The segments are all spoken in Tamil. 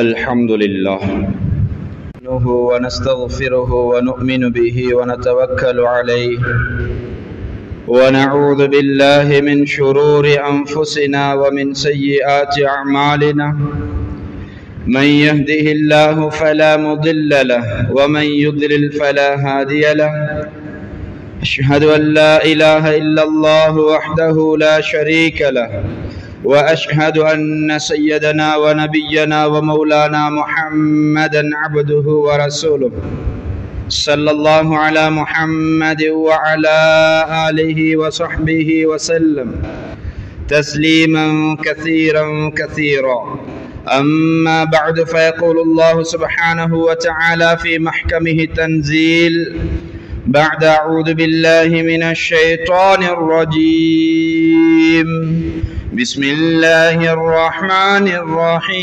الحمد لله ونستغفره ونؤمن به ونتوكل عليه ونعوذ بالله من شرور أنفسنا ومن سيئات أعمالنا من يهده الله فلا مضل له ومن يضلل فلا هادي له أشهد أن لا إله إلا الله وحده لا شريك له وأشهد أن سيدنا ونبينا ومولانا محمدا عبده ورسوله صلى الله على محمد وعلى آله وصحبه وسلم تسليما كثيرا كثيرا أما بعد فيقول الله سبحانه وتعالى في محكمه التنزيل بعد أعوذ بالله من الشيطان الرجيم بسم الله الرحمن الرحيم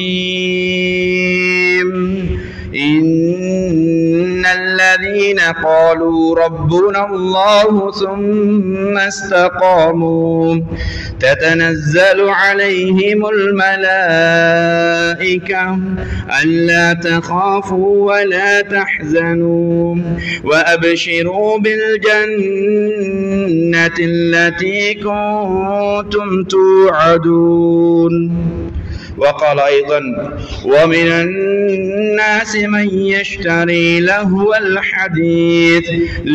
إن الذين قالوا ربنا الله ثم استقاموا تتنزل عليهم الملائكة ألا تخافوا ولا تحزنوا وأبشروا بالجنة التي كنتم توعدون. وقال أيضا ومن الناس من يشتري لهو الحديث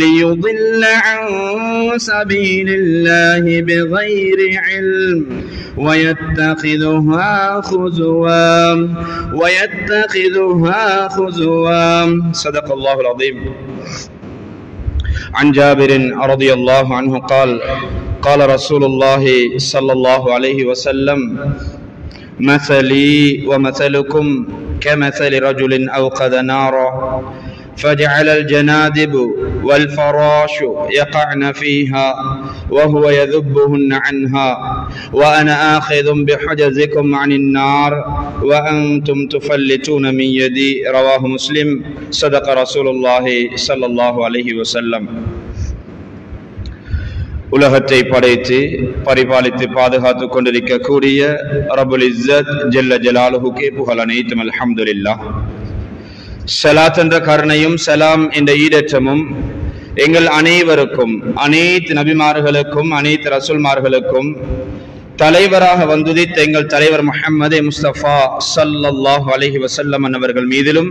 ليضل عن سبيل الله بغير علم ويتخذها خزوا. صدق الله العظيم. عن جابر رضي الله عنه قال قال رسول الله صلى الله عليه وسلم مثلي ومثلكم كمثل رجل أوقد نارا فجعل الجنادب والفراش يقعن فيها وهو يذبهن عنها وأنا آخذ بحجزكم عن النار وأنتم تفلتون من يدي. رواه مسلم. صدق رسول الله صلى الله عليه وسلم. உலகத்தை படைத்து பரிபாலித்து பாதுகாத்து கொண்டிருக்கக்கூடிய ரப்புல் இஸ்ஸத் ஜல்ல ஜலாலுஹுக்கே புகழ் அனைத்தும் அல்ஹம்துலில்லாஹ். ஸலாத் என்ற கருணையும் சலாம் என்ற ஈடேற்றமும் எங்கள் அனைவருக்கும், அனைத்து நபிமார்களுக்கும், அனைத்து ரசூல்மார்களுக்கும் தலைவராக வந்துதித்த எங்கள் தலைவர் முஹம்மது முஸ்தபா ஸல்லல்லாஹு அலைஹி வஸல்லம் அன்னவர்கள் மீதிலும்,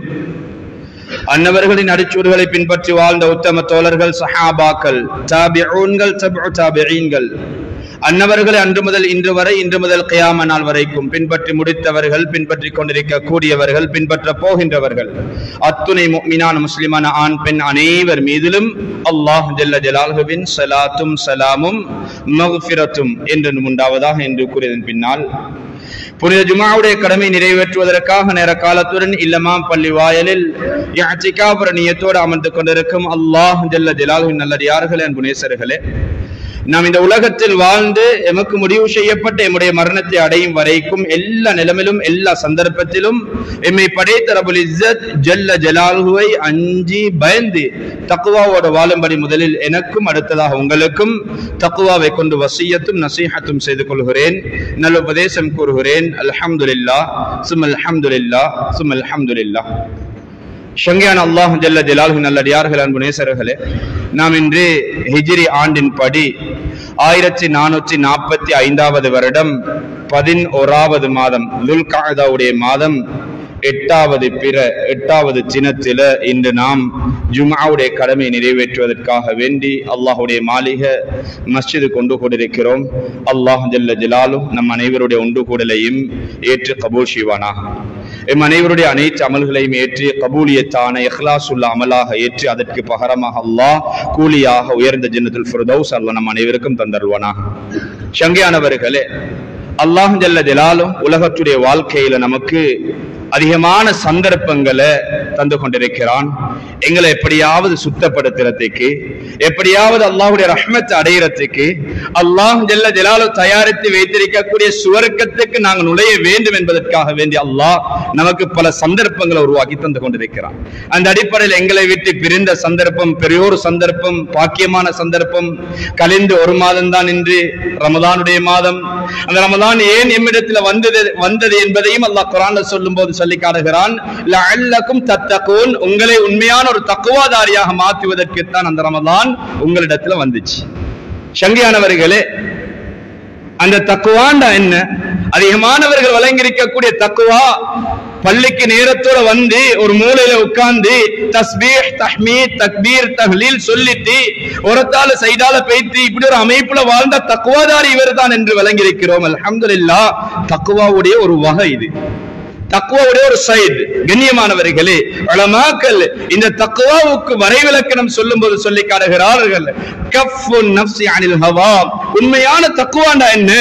அன்னவர்களின் அடிச்சூடுகளை பின்பற்றி வாழ்ந்த உத்தம தோழர்கள், சஹாபாக்கள், தாபிஊன்கள், தப்உ தாபிஈன்கள், அன்னவர்களை அன்று முதல் இன்று வரை, இன்று முதல் கியாம நாள் வரைக்கும் பின்பற்றி முடித்தவர்கள், பின்பற்றி கொண்டிருக்க கூடியவர்கள், பின்பற்ற போகின்றவர்கள், அத்துணை முஃமினான முஸ்லிமான ஆண் பெண் அனைவர் மீதிலும் அல்லாஹ் ஜல்ல ஜலாலுஹுவின் ஸலாத்தும் ஸலாமும் மக்ஃபிரத்தும் என்று உண்டாவதாக என்று கூறியதன் பின்னால், புனித ஜுமாவுடைய கடமை நிறைவேற்றுவதற்காக நேர காலத்துடன் இல்லமாம் பள்ளி வாயலில் இஅ்திகாஃப் நியத்தோடு அமர்ந்து கொண்டிருக்கும் அல்லாஹ் ஜல்ல ஜலாலுஹுவின் நல்லடியார்களே, அன்பு நேசர்களே, நாம் இந்த உலகத்தில் வாழ்ந்து எமக்கு முடிவு செய்யப்பட்ட எம்முடைய மரணத்தை அடையும் வரைக்கும் எல்லா நிலைமையிலும், எல்லா சந்தர்ப்பத்திலும் எம்மை படைத்த ரப்புல் இஸ்ஸத் ஜல்ல ஜலாலுஹுவை அஞ்சி பயந்து தக்வாவோடு வாழும்படி முதலில் எனக்கும் அடுத்ததாக உங்களுக்கும் தக்வாவை கொண்டு வசியத்தும் நசீஹத்தும் செய்து கொள்கிறேன், நல்ல உபதேசம் கூறுகிறேன். அல்ஹம்துலில்லாஹ் சும் அல்ஹம்துலில்லாஹ் சும் அல்ஹம்துலில்லாஹ். ஷங்கியான அல்லாஹ் ஜல்ல ஜலாலுஹு நல்லடியார்கள், அன்பு நேசர்களே, நாம் இன்று ஹிஜ்ரி ஆண்டின் படி 1445வது வருடம் 11வது மாதம் துல்காதாவுடைய மாதம் 8வது தினத்தில இன்று நாம் ஜும்ஆவுடைய கடமை நிறைவேற்றுவதற்காக வேண்டி அல்லாஹ்வுடைய மாளிகை மஸ்ஜிது கொண்டு கொண்டிருக்கிறோம். அல்லாஹ் ஜல்ல ஜலாலுஹு நம் அனைவருடைய ஒன்று கூடலையும் ஏற்று கபூல் செய்வானாக. எம் அனைவருடைய அனைத்து அமல்களையும் ஏற்றி கபூலியத்தான இஹ்லாசுள்ள அமலாக ஏற்றி அதற்கு பகரமாக அல்லாஹ் கூலியாக உயர்ந்த ஜன்னத்துல் ஃபிர்தௌஸ் அல்லாஹ் நம் அனைவருக்கும் தந்தருவானாக. ஷங்கியானவர்களே, அல்லாஹ் ஜல்ல ஜலாலுஹு உலகத்துடைய வாழ்க்கையில நமக்கு அதிகமான சந்தர்ப்பங்களை தந்து கொண்டிருக்கிறான். எங்களை எப்படியாவது சுத்தப்படுத்துறதுக்கு, எப்படியாவது அல்லாஹ்வுடைய ரஹ்மத்தை அடையிறதுக்கு, அல்லாஹ் ஜல்ல ஜலாலுஹு தயாரித்து வைத்திருக்கக்கூடிய சுவர்க்கத்துக்கு நாங்கள் நுழைய வேண்டும் என்பதற்காக வேண்டி அல்லாஹ் நமக்கு பல சந்தர்ப்பங்களை உருவாக்கி தந்து கொண்டிருக்கிறான். அந்த அடிப்படையில் எங்களை விட்டு பிரிந்த சந்தர்ப்பம் பெரியோரு சந்தர்ப்பம், பாக்கியமான சந்தர்ப்பம். கழிந்து ஒரு மாதம் தான் இன்று ரமதானுடைய மாதம். அந்த ரமதான் ஏன் எம்மிடத்தில் வந்தது என்பதையும் அல்லாஹ் குர்ஆன்ல சொல்லும் போது சொல்லி காட்டுகிறான். லஅல்லக்கும் தத்தகூன், உங்களை உண்மையான ஒரு தக்வாதாரியாக மாற்றுவதற்கு தான் அந்த ரமதான் உங்களிடத்துல வந்துச்சு. சங்கியானவர்களே, அந்த தக்வாண்டா என்ன? அதிகமானவர்கள் வழங்கியிருக்கக்கூடிய தக்வா பள்ளிக்கு நேரத்தோட வந்து ஒரு மூலையில உட்கார்ந்து தஸ்பீஹ், தஹ்மீத், தக்பீர், தஹ்லீல் சொல்லிட்டு ஒருத்தால சைடால பேசி இப்படி ஒரு அமைப்புல வாழ்ந்த தக்வாதாரி இவர்தான் என்று வழங்கியிருக்கிறோம். அல்ஹம்துலில்லாஹ். தக்வாவுடைய ஒரு வகை இது, தக்வாவுடைய ஒரு சைடு. கண்ணியமானவர்களே, உலமாக்கள் இந்த தக்வாவுக்கு வரைவிலக்கணம் சொல்லும்போது சொல்லி காட்டுகிறார்கள். கஃபுன் நஃப்ஸி அனில் ஹவா. உண்மையான தக்வாண்டா என்ன?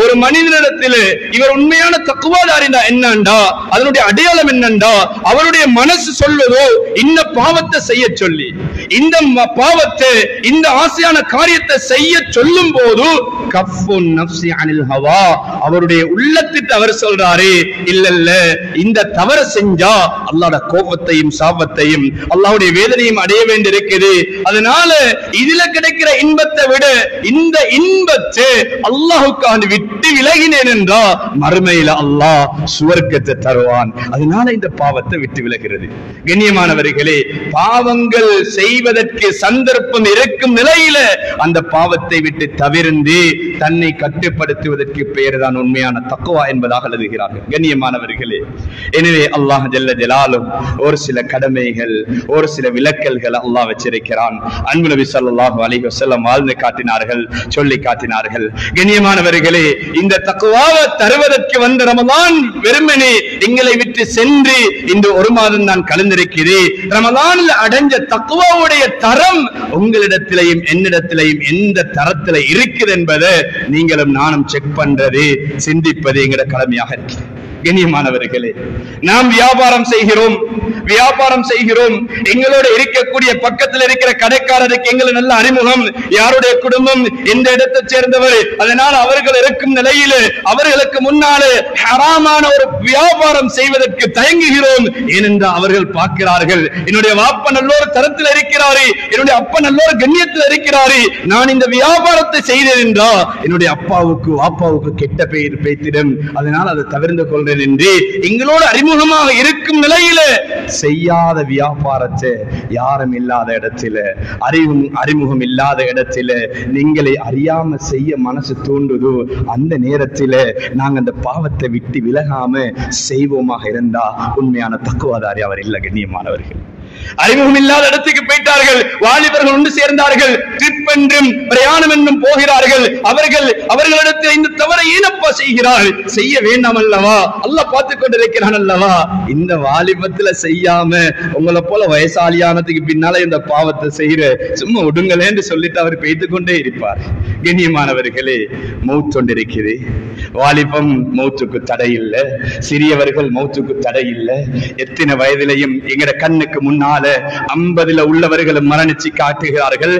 ஒரு மனிதனிடத்தில் இவர் உண்மையான தக்வாதாரினா என்னண்டா, அதனுடைய அடையாளம் என்னண்டா, அவருடைய மனசு சொல்வதோ இந்த பாவத்தை செய்ய சொல்லி, இந்த பாவத்தை, இந்த ஆசையான காரியத்தை செய்ய சொல்லும் போது கஃபுன் நஃப்ஸி அனில் ஹவா, அவருடைய உள்ளத்துக்கு அவர் சொல்றாரு, இல்ல இந்த தவறு செஞ்சா அல்லாஹ்வுடைய கோபத்தையும் சாபத்தையும் அல்லாஹ்வுடைய வேதனையும் அடைய வேண்டியிருக்குது. அதனால இதுல கிடைக்கிற இன்பத்தை விட இந்த இன்பத்தை அல்லாஹ்வுக்காக விட்டு விலகினேன் என்றா மறுமையில அல்லாஹ் சுவர்க்கத்தை தருவான். அதனால இந்த பாவத்தை விட்டு விலகிறது. கண்ணியமானவர்களே, பாவங்கள் செய்வதற்கு சந்தர்ப்பம் இருக்கும் நிலையில அந்த பாவத்தை விட்டு தவிர்ந்து தன்னை கட்டுப்படுத்துவதற்கு பெயர் தான் உண்மையான தக்வா என்பதாக எழுதுகிறார்கள். கண்ணியமானவர்களே, எனவே அல்லாஹ் ஜல்ல ஜலாலுஹு ஒரு சில கடமைகள், ஒரு சில விலக்கல்கள் அல்லாஹ் வச்சிருக்கிறான். அன்பு நபி ஸல்லல்லாஹு அலைஹி வஸல்லம் வாழ்ந்து காட்டினார்கள், சொல்லி காட்டினார்கள். கண்ணியமானவர்களே, இந்த தக்வாவை தருவதற்கு வந்த ரமலான் வெறுமனே எங்களை விட்டு சென்று இந்த ஒரு மாதம் தான் கலந்திருக்கிறது. ரமலானில் அடைஞ்ச தக்வாவுடைய தரம் உங்களிடத்திலையும் என்னிடத்திலையும் எந்த தரத்தில் இருக்குது என்பதை நீங்களும் நானும் செக் பண்றது, சிந்திப்பது எங்கட கடமையாக இருக்கு. கண்ணியமானவர்களே, நாம் வியாபாரம் செய்கிறோம். எங்களோட இருக்கக்கூடிய பக்கத்தில் இருக்கிற கடைக்காரருக்கு எங்களை நல்ல அறிமுகம், யாருடைய குடும்பம், எந்த இடத்தை சேர்ந்தவர், அதனால் அவர்கள் இருக்கும் நிலையில அவர்களுக்கு முன்னாலே ஹராமான ஒரு வியாபாரம் செய்வதற்கு தயங்குகிறோம். ஏனென்றால் அவர்கள் பார்க்கிறார்கள், என்னுடைய வாப்பா நல்ல ஒரு தரத்தில் இருக்கிறாரு, என்னுடைய அப்பா நல்ல ஒரு கண்ணியத்தில் இருக்கிறாரு, நான் இந்த வியாபாரத்தை செய்தேன் என்றா என்னுடைய அப்பாவுக்கு வாப்பாவுக்கு கெட்ட பெயர் பேத்திடும், அதனால் அதை தவிர்த்து கொள்றேன் என்று எங்களோட அறிமுகமாக இருக்கும் நிலையில செய்யாத வியாபாரத்தை யாரும் இல்லாத இடத்துல, அறிமுகம் இல்லாத இடத்துல நீங்களை அறியாம செய்ய மனசு தூண்டுதோ அந்த நேரத்துல நாங்க அந்த பாவத்தை விட்டு விலகாம செய்வோமாக இருந்தா உண்மையான தக்குவாதாரி அவர் இல்ல. கண்ணியமானவர்கள், அறிமுகம் இல்லாத இடத்துக்கு போயிட்டார்கள், வாலிபர்கள் ஒன்று சேர்ந்தார்கள், ட்ரிப் என்றும் பிரயாணம் என்றும் போகிறார்கள். அவர்களிடத்தில் இந்த தவறை ஏனப்பா செய்கிறார்கள்? செய்ய வேண்டாம் அல்லவா? அல்லாஹ் பார்த்துக் கொண்டிருக்கிறான் அல்லவா? இந்த வாலிபத்துல செய்யாம உங்களை போல வயசாலியானதுக்கு பின்னால இந்த பாவத்தை செய்யற சும்மா விடுங்களேன்னு சொல்லிட்டு அவர் பெய்து கொண்டே இருப்பார். கண்ணியமானவர்களே, மௌத் கொண்டிருக்கிறது. வாலிபம் மௌத்துக்கு தடை இல்லை, சிறியவர்கள் மௌத்துக்கு தடை இல்லை. எத்தனை வயதிலையும் எங்கட கண்ணுக்கு முன்னால 50 உள்ளவர்களும் மரணிச்சு காட்டுகிறார்கள்.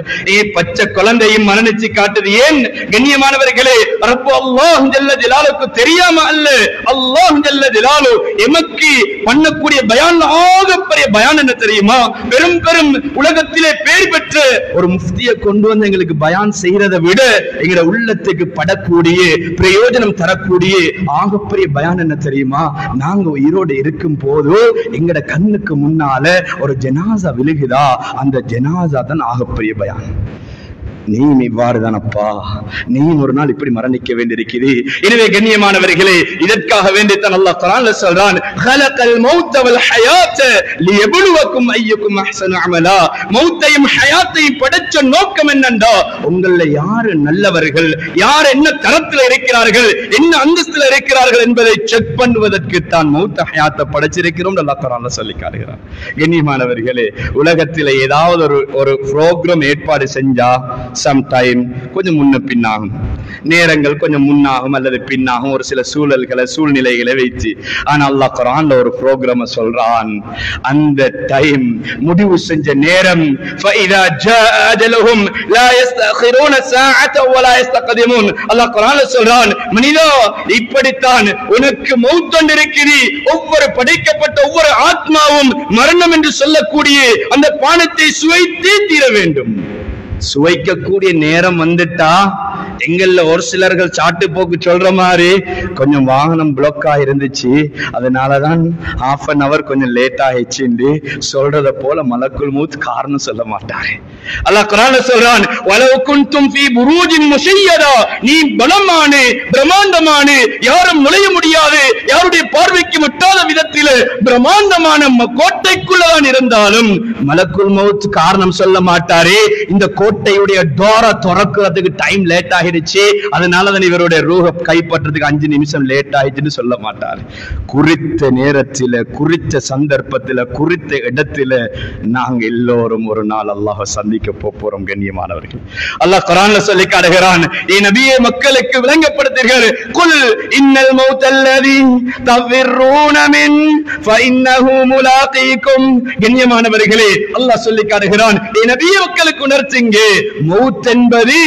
பச்சை குழந்தையும் மரணிச்சு காட்டுது. ஏன் கண்ணியமானவர்களே? அல்லாஹ் ஜல்ல ஜலாலுஹு தெரியாம அல்ல, அல்லாஹ் ஜல்ல ஜலாலுஹு எமக்கு பண்ணக்கூடிய பயான் ஆகப்பெரிய பயான் என்ன தெரியுமா? பெரும் உலகத்திலே பேர் பெற்ற ஒரு முஃப்தியை கொண்டு வந்து எங்களுக்கு பயான் செய்யறதை விட எங்களோட உள்ளத்துக்கு படக்கூடிய பிரயோஜனம் தரக்கூடிய ஆகப்பெரிய பயான் என்ன தெரியுமா? நாங்க உயிரோடு இருக்கும் போது எங்கட கண்ணுக்கு முன்னால ஒரு ஜனாசா விழுகுதா, அந்த ஜனாசா தான் ஆகப்பெரிய பயான். நீ இவ்வாறுதான் அப்பா, நீ ஒரு நாள் இப்படி மரணிக்க வேண்டியிருக்கிறது. எனவே கண்ணியமானவர்களே, இதற்காக வேண்டித்தான் அல்லாஹ் குர்ஆன்ல சொல்றான், "ஹலகல் மௌத வல் ஹயாத லியப்லுவக்கும் அய்யுக்கும் அஹ்ஸனு அமலா." மௌத்தையும் ஹயாத்தையும் படைச்ச நோக்கம் என்னண்டா, உங்கள யாரு நல்லவர்கள், யார் என்ன தரத்தில் இருக்கிறார்கள், என்ன அந்தஸ்தில் இருக்கிறார்கள் என்பதை செக் பண்ணுவதற்கு தான் மௌத்த ஹயாத்தை படைச்சிருக்கிறோம் அல்லாஹ் குர்ஆன்ல சொல்லி காட்டுகிறார். கண்ணியமானவர்களே, உலகத்தில் ஏதாவது ஒரு ப்ரோக்ராம் ஏற்பாடு செஞ்சா சம்டைம் கொஞ்சம் முன்ன பின்னாகும், நேரங்கள் கொஞ்சம் முன்னாகும் அல்லது பின்னாகும், ஒரு சில சூழ்நிலைகளை வைத்து. ஆனா அல்லாஹ் குர்ஆன்ல ஒரு ப்ரோக்ராம் சொல்றான், அந்த டைம் முடிவு செஞ்ச நேரம் فَإِذَا جَاءَ أَجَلُهُمْ لَا يَسْتَأْخِرُونَ سَاعَةً وَلَا يَسْتَقْدِمُونَ. அல்லாஹ் குர்ஆன்ல சொல்றான், மனிதா இப்படித்தான் உனக்கு மௌத் வந்திருக்குது. ஒவ்வொரு படைக்கப்பட்ட ஒவ்வொரு ஆத்மாவும் மரணம் என்று சொல்லக்கூடிய அந்த பானத்தை சுவைத்தே தீர வேண்டும். சுவைக்கக்கூடிய நேரம் வந்துட்டா, எங்கள்ல ஒரு சிலர்கள் சாட்டு போக்கு சொல்ற மாதிரி கொஞ்சம் வாகனம் பிளாக்கா இருந்துச்சு, அதனாலதான் half an hour கொஞ்சம் லேட் ஆயிடுச்சு சொல்றத போல மலக்குல் மௌத் காரணம் சொல்ல மாட்டாரு. அல்லாஹ் குர்ஆன்ல சொல்றான், வலவ் குன்தும் ஃபீ புரூஜின் முஷய்யதா, நீ பலமான பிரம்மாண்டமான யாரும் நுழைய முடியாது, யாருடைய பார்வைக்கு முட்டாத விதத்தில் பிரம்மாண்டமான கோட்டைக்குள்ளதான் இருந்தாலும் மலக்குல் மௌத் காரணம் சொல்ல மாட்டாரே. இந்த கோட்டையுடைய டோரை திறக்கிறதுக்கு டைம் லேட் ஆகிடுச்சு, அதனாலதான் இவருடைய ரூஹ கைப்பற்றதுக்கு 5 நிமிஷம் லேட் ஆயிடுச்சுன்னு சொல்ல மாட்டார். குறித்த நேரத்தில், குறித்த சந்தர்ப்பத்தில், குறித்த இடத்துல நாங்க எல்லோரும் ஒரு நாள் அல்லாஹ் சந்திக்க போறோம். கண்ணியமானவர்கள், அல்லாஹ் குர்ஆன்ல சொல்லி காட்டுகிறான், நபியே மக்களுக்கு விளங்கப்படுத்தீர்கள், குல் இன்னல் மௌத்தல்லதி தஃபிரூன மின் ஃபஇன்னஹு முலாகீக்கும். கண்ணியமானவர்களே, அல்லாஹ் சொல்லி காட்டுகிறான், நபியே மக்களுக்கு உணர்த்துங்க, மௌத் என்பது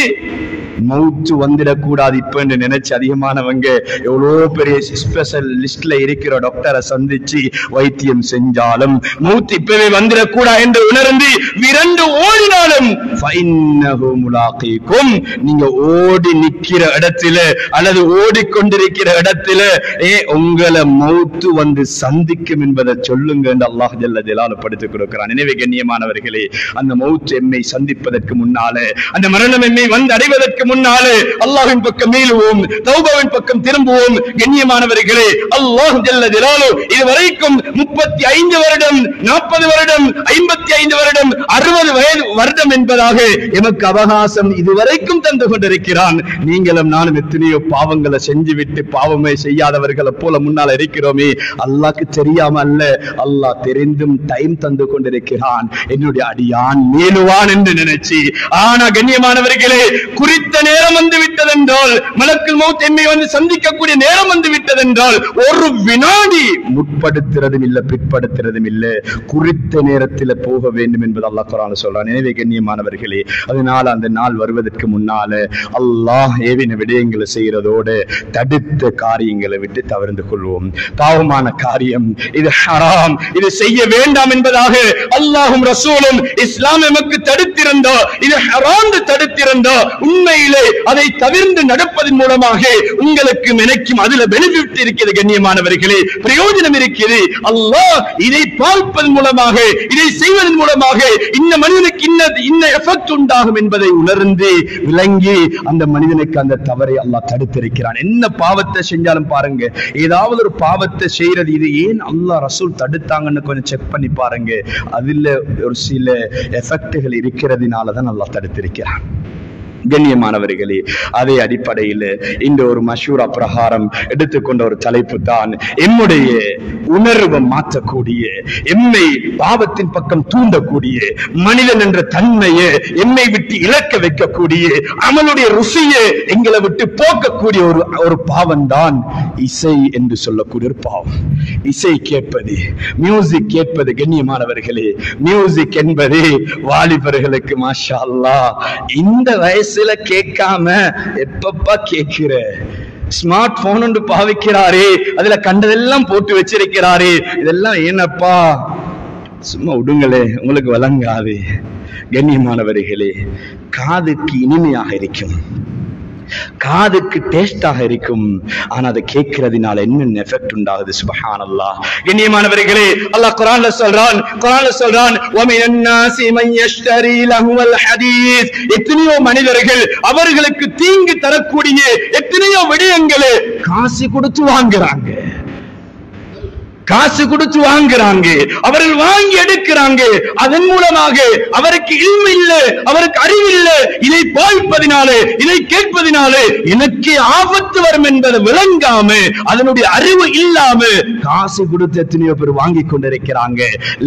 மௌத்து வந்துடக்கூடாது இப்ப என்று நினைச்சு அதிகமானவங்க எவ்வளோ பெரிய ஸ்பெஷல் லிஸ்ட்ல இருக்கிற டாக்டரை சந்திச்சு வைத்தியம் செஞ்சாலும் மௌத்து இப்பவே வந்துடக்கூடாது என்று உணர்ந்து விரண்டு ஓடினாலும் நீங்க ஓடி நிக்கிற இடத்துல அல்லது ஓடிக்கொண்டிருக்கிற இடத்துல உங்களை மௌத்து வந்து சந்திக்கும் என்பதை சொல்லுங்க என்று அல்லாஹ் ஜல்ல ஜலாலு படுத்திக் கொடுக்கிறான். எனவே கண்ணியமானவர்களே, அந்த மௌத் எம்மை சந்திப்பதற்கு முன்னாலே, அந்த மரணம் எம்மை வந்து அடைவதற்கு முன்னாலே அல்லாஹ்வின் பக்கம் மீளுவோம், தௌபாவின் பக்கம் திரும்புவோம். கண்ணியமானவர்களே, அல்லாஹ் ஜல்ல ஜலாலு இதுவரைக்கும் 35 வருடம், 40 வருடம், 55 வருடம், 60 வருடம் என்பதாக எமக்கு அவகாசம் இதுவரைக்கும் தந்து கொண்டிருக்கிறான். நீங்களும் நானும் எத்தனையோ பாவங்களை செஞ்சுவிட்டு பாவமே செய்யாதவர்களை போல முன்னால் இருக்கிறோமே. அல்லாஹ்க்கு தெரியாம அல்ல, அல்லாஹ் தெரிந்தும் டைம் தந்து கொண்டிருக்கிறான், என்னுடைய அடியான் மேலுவான் என்று நினைச்சு. ஆனா கண்ணியமானவர்களே, குறித்த நேரம் வந்து விட்டதென்றால், மலக்குல் மௌத் என்னை வந்து சந்திக்கக்கூடிய நேரம் வந்து விட்டதென்றால் ஒரு வினாடி முற்படுத்துறதும் இல்ல பிற்படுத்துறதும் இல்ல, குறித்த நேரத்தில் போக வேண்டும் என்பது அல்லாஹ் குர்ஆன்ல சொல்றான். எனவே கண்ணியமானவர்களே, அதனால அந்த நாள் வருவதற்கு முன்னால அல்லாஹ் ஏவின விடயங்களை செய்யறதோடு தடுத்த காரியங்களை விட்டு தவிர்த்து கொள்வோம். பாவமான காரியம் இது ஹராம், இது செய்ய வேண்டாம் என்பதாக அல்லாஹும் ரசூலும் இஸ்லாம் எமக்கு தடுத்திருந்தா, இது ஹராம் தடுத்திருந்தா, உண்மையிலே அதை தவிர்த்து நடப்பதன் மூலமாக உங்களுக்கு நினைக்கும் அதுல பெனிஃபிட் இருக்கிறது. கண்ணியமானவர்களே, பிரயோஜனம் இருக்கிறது. அல்லாஹ் இதை பார்ப்பதன் மூலமாக, இதை செய்வதன் மூலமாக இந்த மனிதனுக்கு இன்ன எஃபெக்ட் உண்டாகும் என்பதை உணர்ந்து விளங்கி அந்த மனிதனுக்கு அந்த தவறை அல்லாஹ் தடுத்திருக்கிறான். என்ன பாவத்தை செஞ்சாலும் பாருங்க, ஏதாவது ஒரு பாவத்தை செய்யறது இது ஏன் அல்லாஹ் ரசூல் தடுத்தாங்கன்னு கொஞ்சம் செக் பண்ணி பாருங்க. அதுல ஒரு சில எஃபெக்டுகள் இருக்கிறதுனாலதான் அல்லாஹ் தடுத்திருக்கிறான். கண்ணியமானவர்களே, அதே அடிப்படையில் இந்த ஒரு மஷூரா பிரகாரம் எடுத்துக்கொண்ட ஒரு தலைப்பு தான் எம்முடைய உணர்வை மாற்றக்கூடிய, எம்மை பாவத்தின் பக்கம் தூண்டக்கூடிய, மனிதன் என்ற தன்மையை எம்மை விட்டு இழக்க வைக்கக்கூடிய, அமலுடைய ருசியை எங்களை விட்டு போக்கக்கூடிய ஒரு பாவம் தான் இசை என்று சொல்லக்கூடிய ஒரு பாவம். இசை கேட்பது, மியூசிக் கேட்பது. கண்ணியமானவர்களே, மியூசிக் என்பது வாலிபர்களுக்கு மாஷா அல்லாஹ் இந்த வயசு கேட்காம எப்பப்பா கேட்கிற ஸ்மார்ட் போன் ஒன்று பாவிக்கிறாரே, அதுல கண்டதெல்லாம் போட்டு வச்சிருக்கிறாரே, இதெல்லாம் ஏனப்பா சும்மா விடுங்களே, உங்களுக்கு வழங்காது. கண்ணியமானவர்களே, காதுக்கு இனிமையாக இருக்கும், காதுக்கு டேஸ்டாக இருக்கும், ஆனா அதை கேட்கிறதுனால என்ன எஃபெக்ட் உண்டாகுது. சுப்ஹானல்லாஹ். கண்ணியமானவர்களே, அல்லாஹ் குர்ஆன்ல சொல்றான் வமினன் நாஸி மன் யஷ்தரி லஹுல் ஹதீஸ். எத்தனையோ மனிதர்கள் அவர்களுக்கு தீங்கு தரக்கூடிய எத்தனையோ விடயங்களை காசு கொடுத்து வாங்குறாங்க. காசு கொடுத்து வாங்குறாங்க, அவர்கள் வாங்கி எடுக்கிறாங்க. அதன் மூலமாக அவருக்கு இல்மு இல்லை, அவருக்கு அறிவு இல்லை. இதை பாய்ப்பதினாலே, இதை கேட்பதினாலே எனக்கு ஆபத்து வரும் என்பதை விளங்காம, அதனுடைய அறிவு இல்லாம காசு கொடுத்து எத்தனையோ பேர் வாங்கி கொண்டிருக்கிறாங்க.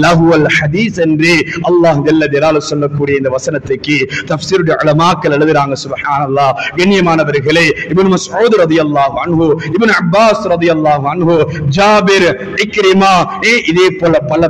லஹுவல் ஹதீஸ் என்று அல்லாஹ் ஜல்ல ஜலாலுஹு சொல்லக்கூடிய இந்த வசனத்துக்கு தஃப்ஸீருடைய உலமாக்கள் எழுதுறாங்க. சுப்ஹானல்லாஹ். கண்ணியமானவர்களே, இப்னு மஸ்ஊத் ரலியல்லாஹு அன்ஹு, இப்னு அப்பாஸ் ரலியல்லாஹு அன்ஹு, ஜாபிர், இக்ரிமா, இதே போல பல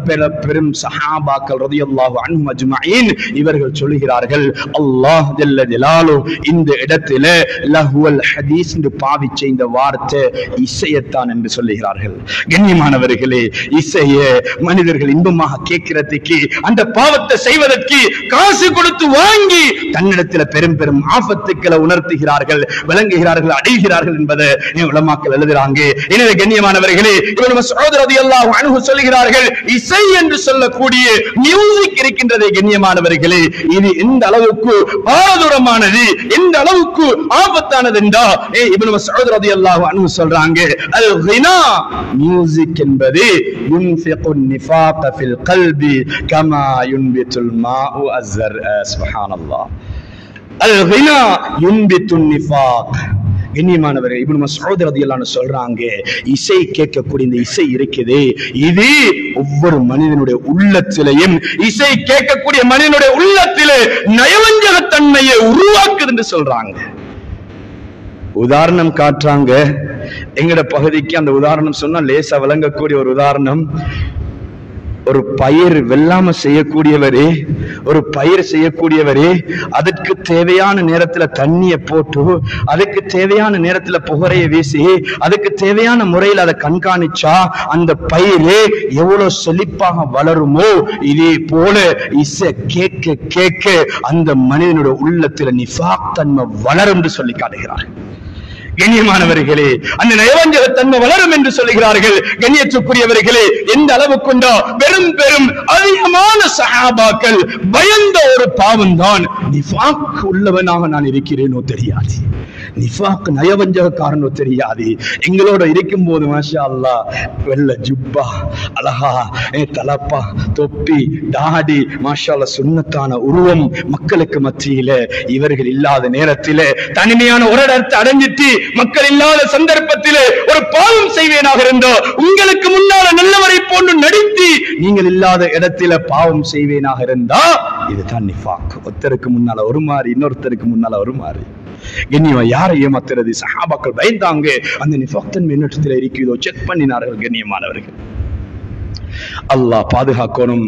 பெரும் சஹாபாக்கள் ரலியல்லாஹு அன்ஹும் அஜ்மஈன் இவர்கள் சொல்கிறார்கள், அல்லாஹ் ஜல்ல ஜலாலுஹு இந்த இடத்திலே லஹுவல் ஹதீஸ் என்று பாவிச்ச இந்த வார்த்தை இசையத்தான் என்று சொல்லுகிறார்கள். கண்ணியமானவர்களே, இசையை மனிதர்கள் இன்பமாக கேட்கிறதுக்கு, அந்த பாவத்தை செய்வதற்கு காசு கொடுத்து வாங்கி தன்னிடத்தில் பெரும் பெரும் ஆபத்துக்களை உணர்த்துகிறார்கள், விளங்குகிறார்கள், அடைகிறார்கள் என்பதை உலமாக்கள் எழுதுறாங்க. எனவே கண்ணியமானவர்களே, இப்னு மஸ்ஊத் ரலியல்லாஹு அன்ஹு சொல்கிறார்கள், இசை என்று சொல்லக்கூடிய மியூசிக் இருக்கின்றதே கண்ணியமானவர்களே, இது எந்த அளவுக்கு பாரதூரமானது, எந்த அளவுக்கு ஆபத்தானது என்றா இப்னு மஸ்ஊத் ரலியல்லாஹு அன்ஹு சொல்றாங்க, அல் கினா, மியூசிக் என்பது யுன்ஃபிகுன் நிஃபாக ஃபில் கல்பி கமா யுன்பித்துல் மாஉ அஸ்ஸர்அ. சுப்ஹானல்லாஹ். அல் கினா யுன்பித்துன் நிஃபாக். கண்ணியமானவர்கள், இப்னு மஸ்ஊத் ரலியல்லாஹு அன்ஹு சொல்றாங்க, இசை கேட்கக்கூடிய இந்த இசை இருக்குது, இது ஒவ்வொரு மனிதனுடைய உள்ளத்திலையும், இசை கேட்கக்கூடிய மனிதனுடைய உள்ளத்திலே நயவஞ்சகத்தன்மையை உருவாக்குது என்று சொல்றாங்க. உதாரணம் காட்டுறாங்க. எங்கட பகுதிக்கு அந்த உதாரணம் சொன்னா லேசா விளங்கக்கூடிய ஒரு உதாரணம். ஒரு பயிர் வெள்ளாம செய்யக்கூடியவரே, ஒரு பயிர் செய்யக்கூடியவரே, அதற்கு தேவையான நேரத்துல தண்ணியை போட்டு, அதுக்கு தேவையான நேரத்துல புகரையை வீசி, அதுக்கு தேவையான முறையில் அதை கண்காணிச்சா அந்த பயிரே எவ்வளவு செழிப்பாக வளருமோ, இதே போல இசை கேட்க கேட்க அந்த மனிதனுடைய உள்ளத்துல நிஃபாக் தன்மை வளரும் என்று சொல்லி காட்டுகிறார். கண்ணியமானவர்களே, அந்த நயவஞ்சகத்தன்மை வளரும் என்று சொல்லுகிறார்கள். கண்ணியத்துக்குரியவர்களே, எந்த அளவு கொண்டா பெரும் பெரும் அதிகமான சஹாபாக்கள் பயந்த ஒரு பாவம் தான் நிஃபாக் உள்ளவனாக நான் இருக்கிறேனோ தெரியாது, நிஃபாக் நயவஞ்சகக்காரனோ தெரியாது. எங்களோட இருக்கும் போது மாஷா அல்லாஹ் வெள்ள ஜுப்பா, அழகா தலப்பா, தொப்பி, தாடி, மாஷா அல்லாஹ் சுன்னத்தான உருவம் மக்களுக்கு மத்தியில. இவர்கள் இல்லாத நேரத்திலே, தனிமையான ஒரு இடத்தை அடைஞ்சிட்டு மக்கள் இல்லாத சந்தர்ப்பத்திலே ஒரு பாவம் செய்வேனாக இருந்தோ, உங்களுக்கு முன்னால நல்லவரை போன்று நடித்து நீங்கள் இல்லாத இடத்தில பாவம் செய்வேனாக இருந்தா இதுதான் நிஃபாக். ஒருத்தருக்கு முன்னால ஒரு மாதிரி, இன்னொருத்தருக்கு முன்னால ஒரு மாதிரி. கண்ணியம் யாரை ஏமாத்துறது? சஹாபாக்கள் பயந்தாங்க. அந்த நிஃபாக் தன்மை என்னிடத்தில் இருக்கிறதோ செக் பண்ணினார்கள். கண்ணியமானவர்கள், அல்லாஹ் பாதுகாக்கணும்.